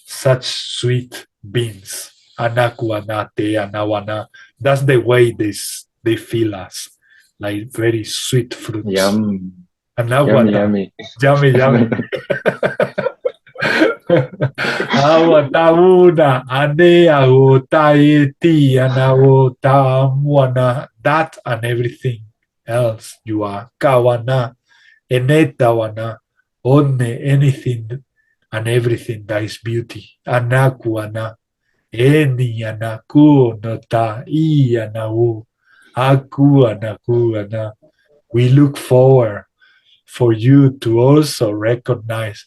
such sweet beings. Anakuanate, anawana. That's the way they feel us, like very sweet fruits. Yum. Anawana. Yummy. Yummy, yummy. Awatauna, ane agotaeti, anagotamuana. That and everything else you are. Kawana, enetawana, one, anything and everything that is beauty. Anakuana. Eni anaku nota I anau aku anaku ana. We look forward for you to also recognize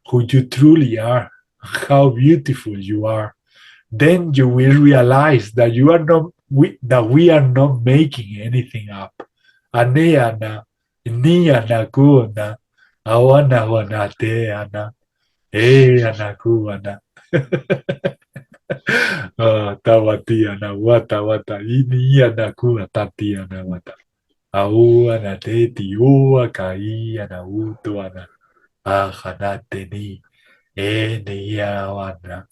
who you truly are, how beautiful you are. Then you will realize that you are not that we are not making anything up. Ane ana, ni anaku ana, awana wana te ana, anaku ana. Tawatiana wata wata iniana kua tatiana wata auana teti ua kaiana utuana ahanateni eniawana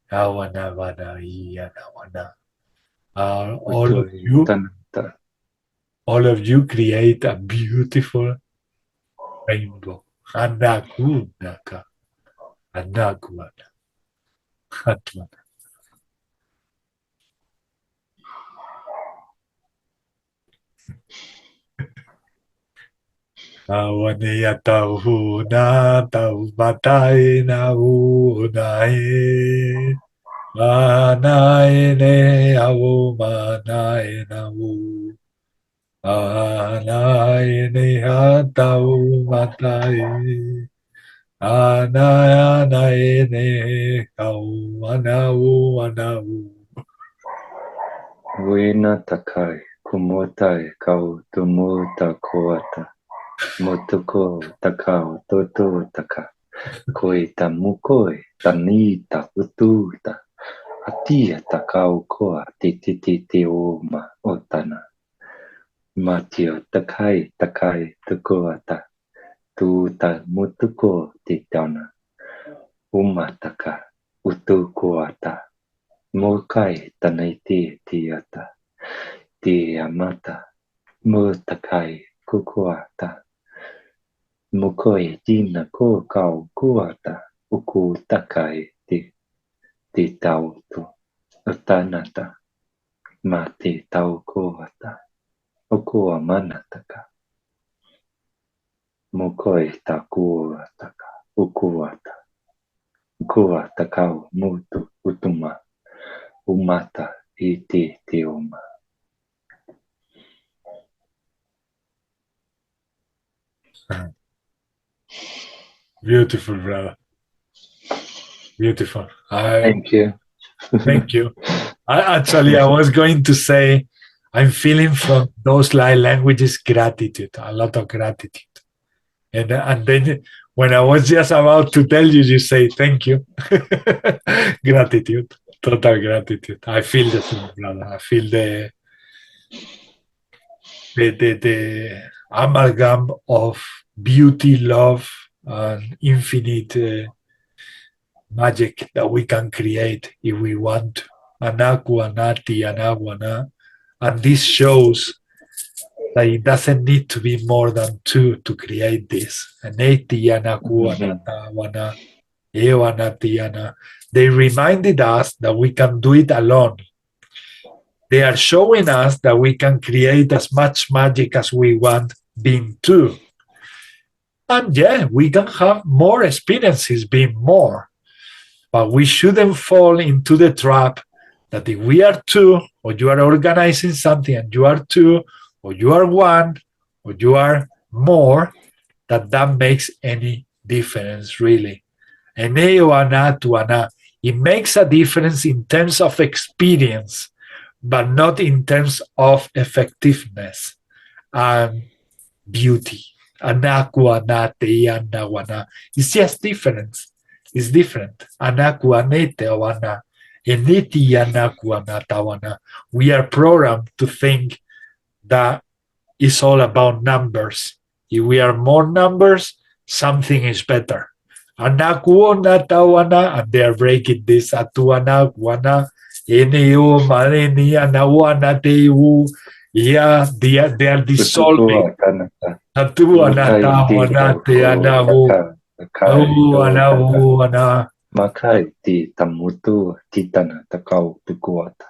awana wana iana wana. All of you create a beautiful rainbow. Anakunaka anakuana hatwana. Awania tau huna tau matai na unae. Manae ne au manae na u. Anae ne hatau matai. Anae ne kau anau anau. Wina takai, kumotai kau tumuta koata. Motuko takao toto taka. Koi tamukoi tanita ututa. Atia takao koa titi oma otana. Matio takai tukoata. Tuta mutuko titana. Umataka utukoata. Mokai tanaiti tiata. Tiamata. Mutakai kukuata. Mukoi jina ko kau kuata. Uku takai ti tau tu. Utanata. Mati tau kuata. Uku amanataka. Mukoi takuataka. Ukuata. Kuata kau mutu utuma. umata iti tiuma. Beautiful, brother. Beautiful. Thank you. Thank you. I was going to say, I'm feeling from those light languages gratitude, a lot of gratitude. And then when I was just about to tell you, you say thank you. Gratitude, total gratitude. I feel the same, brother. I feel the amalgam of beauty, love, and infinite magic that we can create if we want. Anaku, anati, anawana. And this shows that it doesn't need to be more than two to create this. Aneti, anaku, anata, wana, ewanati, ana. They reminded us that we can do it alone. They are showing us that we can create as much magic as we want being two. And yeah, we can have more experiences being more. But we shouldn't fall into the trap that if we are two, or you are organizing something and you are two, or you are one, or you are more, that makes any difference really. And it makes a difference in terms of experience, but not in terms of effectiveness and beauty. It's just different. It's different. We are programmed to think that it's all about numbers. If we are more numbers, something is better. And they are breaking this. Yeah, they are dissolving. Makai ti tamutu titana takau tukuata.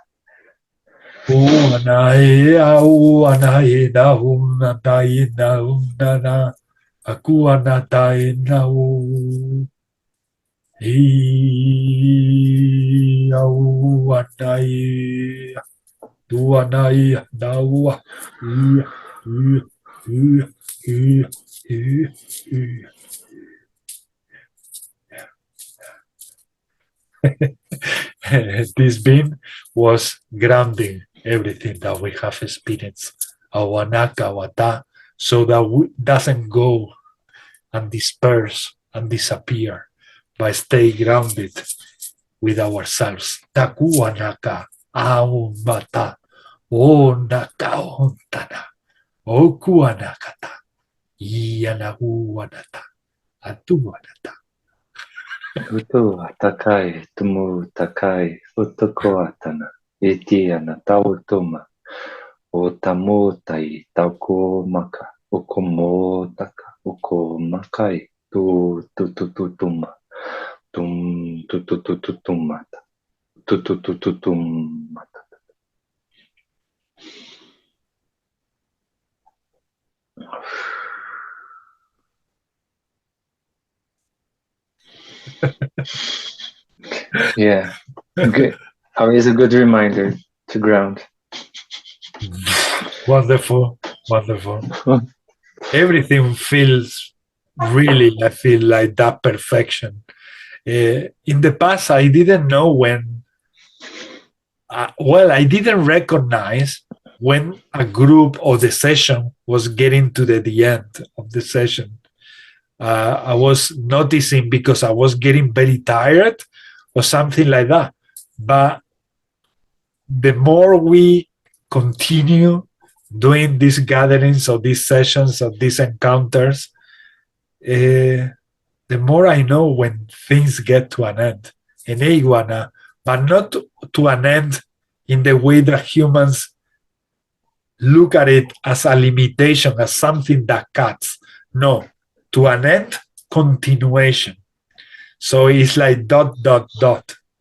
This beam was grounding everything that we have experienced, so that we doesn't go and disperse and disappear, but stay grounded with ourselves. Takuanaka aumata onaka ontana okuanakata ianahuanata atuanata. Utu atakai tumu takai utuko atana iti ana tautuma o tamu tai tauko maka ukomo taka uko makai tu tuma tum tumata tumata. Yeah, good. Always a good reminder to ground. Wonderful, wonderful. Everything feels really, I feel like that perfection. In the past, I didn't know when, I didn't recognize when a group or the session was getting to the end of the session. I was noticing because I was getting very tired or something like that. But the more we continue doing these gatherings or these sessions or these encounters, the more I know when things get to an end. But not to an end in the way that humans look at it as a limitation, as something that cuts. No, to an end, continuation. So it's like ...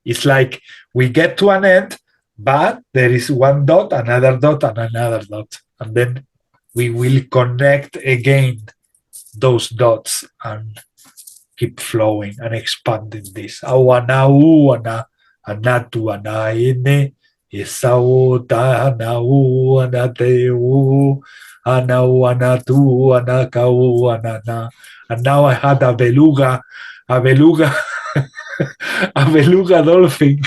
It's like we get to an end, but there is one dot, another dot, and another dot. And then we will connect again those dots and keep flowing and expanding this. Awana, uwana, Anatu anaine, Isao tahanau anateu, Anau anatu anakau anana. And now I had a beluga, a beluga dolphin.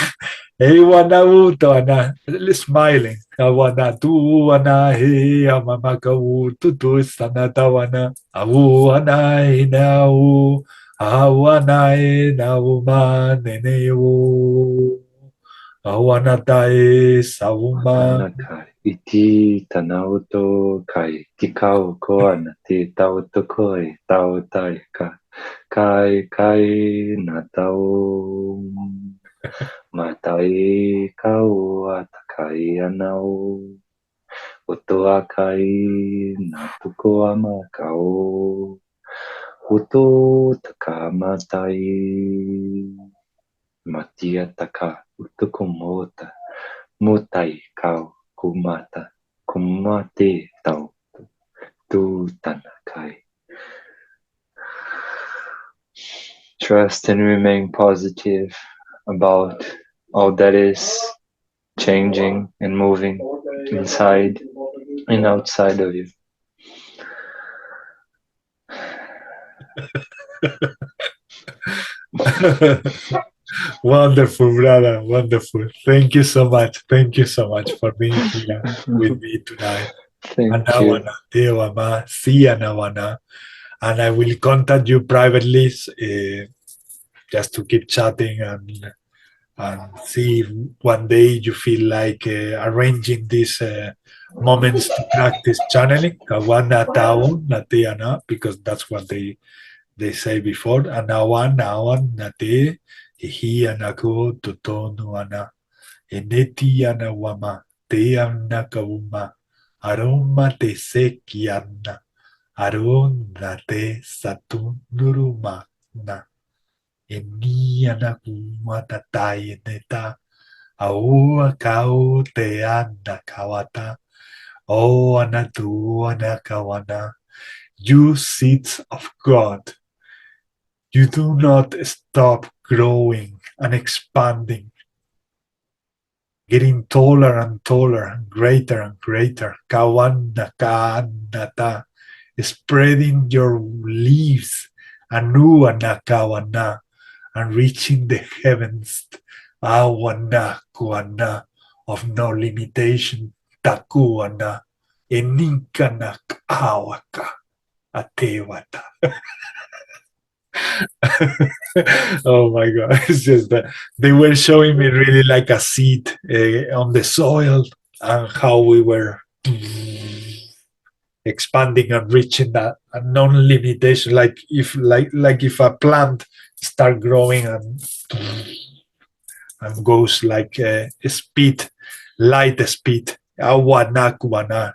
Ewanau toana, smiling. Awana tu ana he amamakau tutu sanatawana. Au ana inau, awana inau maneneu. Awana tae sauma. Kai iti tanauto kai tikau koana te tauto koi tau tai ka kai kai na tau matai kau atakai anau utoa kai na tuko ama kau uto taka matai matia taka utuko mota mutai kau kumata kumate tau tu tanakai. Trust and remain positive about all that is changing and moving inside and outside of you. Wonderful, brother. Wonderful. Thank you so much. Thank you so much for being here with me tonight. Thank you. Anawana, Dewama, see Anawana. And I will contact you privately just to keep chatting and see if one day you feel like arranging these moments to practice channeling. Kawana taon natiana, because that's what they say before. Anawan nawan nate ihi anako totonu ana eneti anawama te anakauma aroma te sekiana aron nate satunuruma na eni anakuma tatai neta aua kau te anakawata o anatu anakawana. You seeds of God, you do not stop growing and expanding, getting taller and taller, greater and greater. Kawana kanata, spreading your leaves, anuana kawana, and reaching the heavens, awana kuana, of no limitation, takuana, eninkana awaka, atewata. Oh my god, it's just that they were showing me really like a seed on the soil and how we were expanding and reaching that non-limitation, like if a plant start growing and goes like speed, light speed, awana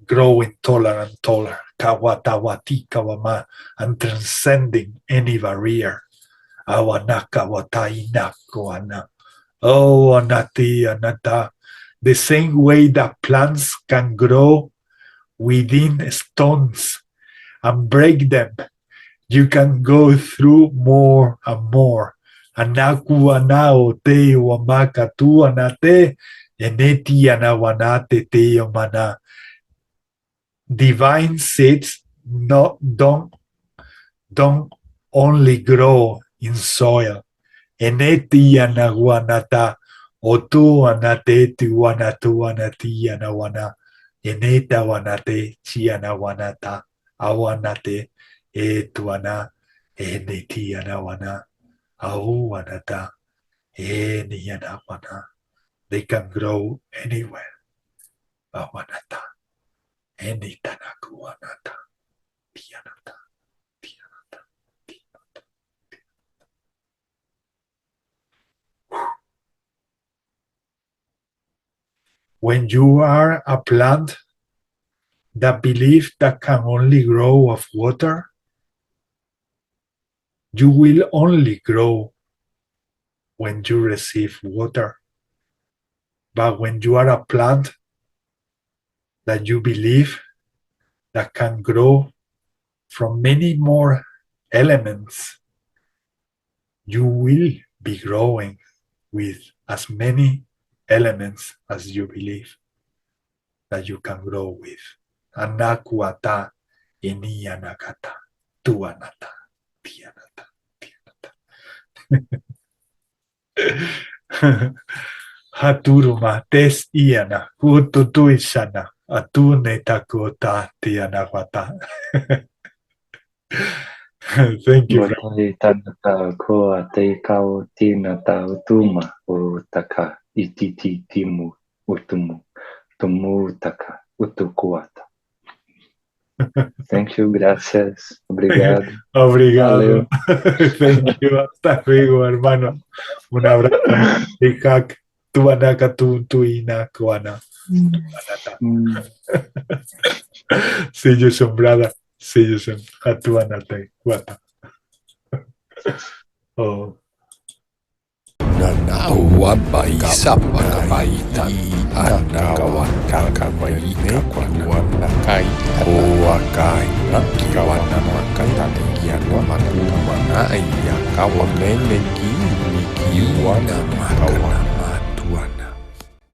growing taller and taller, kawatawati kawama, and transcending any barrier. Awanaka wataina kuana. Oh, anati anata. The same way that plants can grow within stones and break them, you can go through more and more. Anaku anao te wamaka tu anate, eneti anawanate te yomana. Divine seeds don't only grow in soil. Eneti anaguanata, otu anate tuanatu anati anawana, eneta wanate chianawanata, awanate etuana, eneti anawana, auanata, enianawana. They can grow anywhere. Awanata. Enitanakuanata, tianata, tianata, tianata. When you are a plant that believes that can only grow of water, you will only grow when you receive water. But when you are a plant that you believe that can grow from many more elements, you will be growing with as many elements as you believe that you can grow with. Anakuata iniyanakata tuanata tianata tianata. Haturuma tes iana kututuishana atune takuota tianakwata. Thank you. Botai tanata koa te kau tinata utuma utaka ititi timu utumu tumu taka utukuata. Thank you, gracias, obrigado. Obrigado. Thank you. Hasta luego, hermano. Un abrazo. Ikak tuanaka tuina kuana. See you soon, brother. See you soon. Atuanate kuata. Oh. Nanaua baisa baita anakawan kakabaika kwanuan nakai oakai kawana makata kiano makumana iya kawan neneki miki wana makana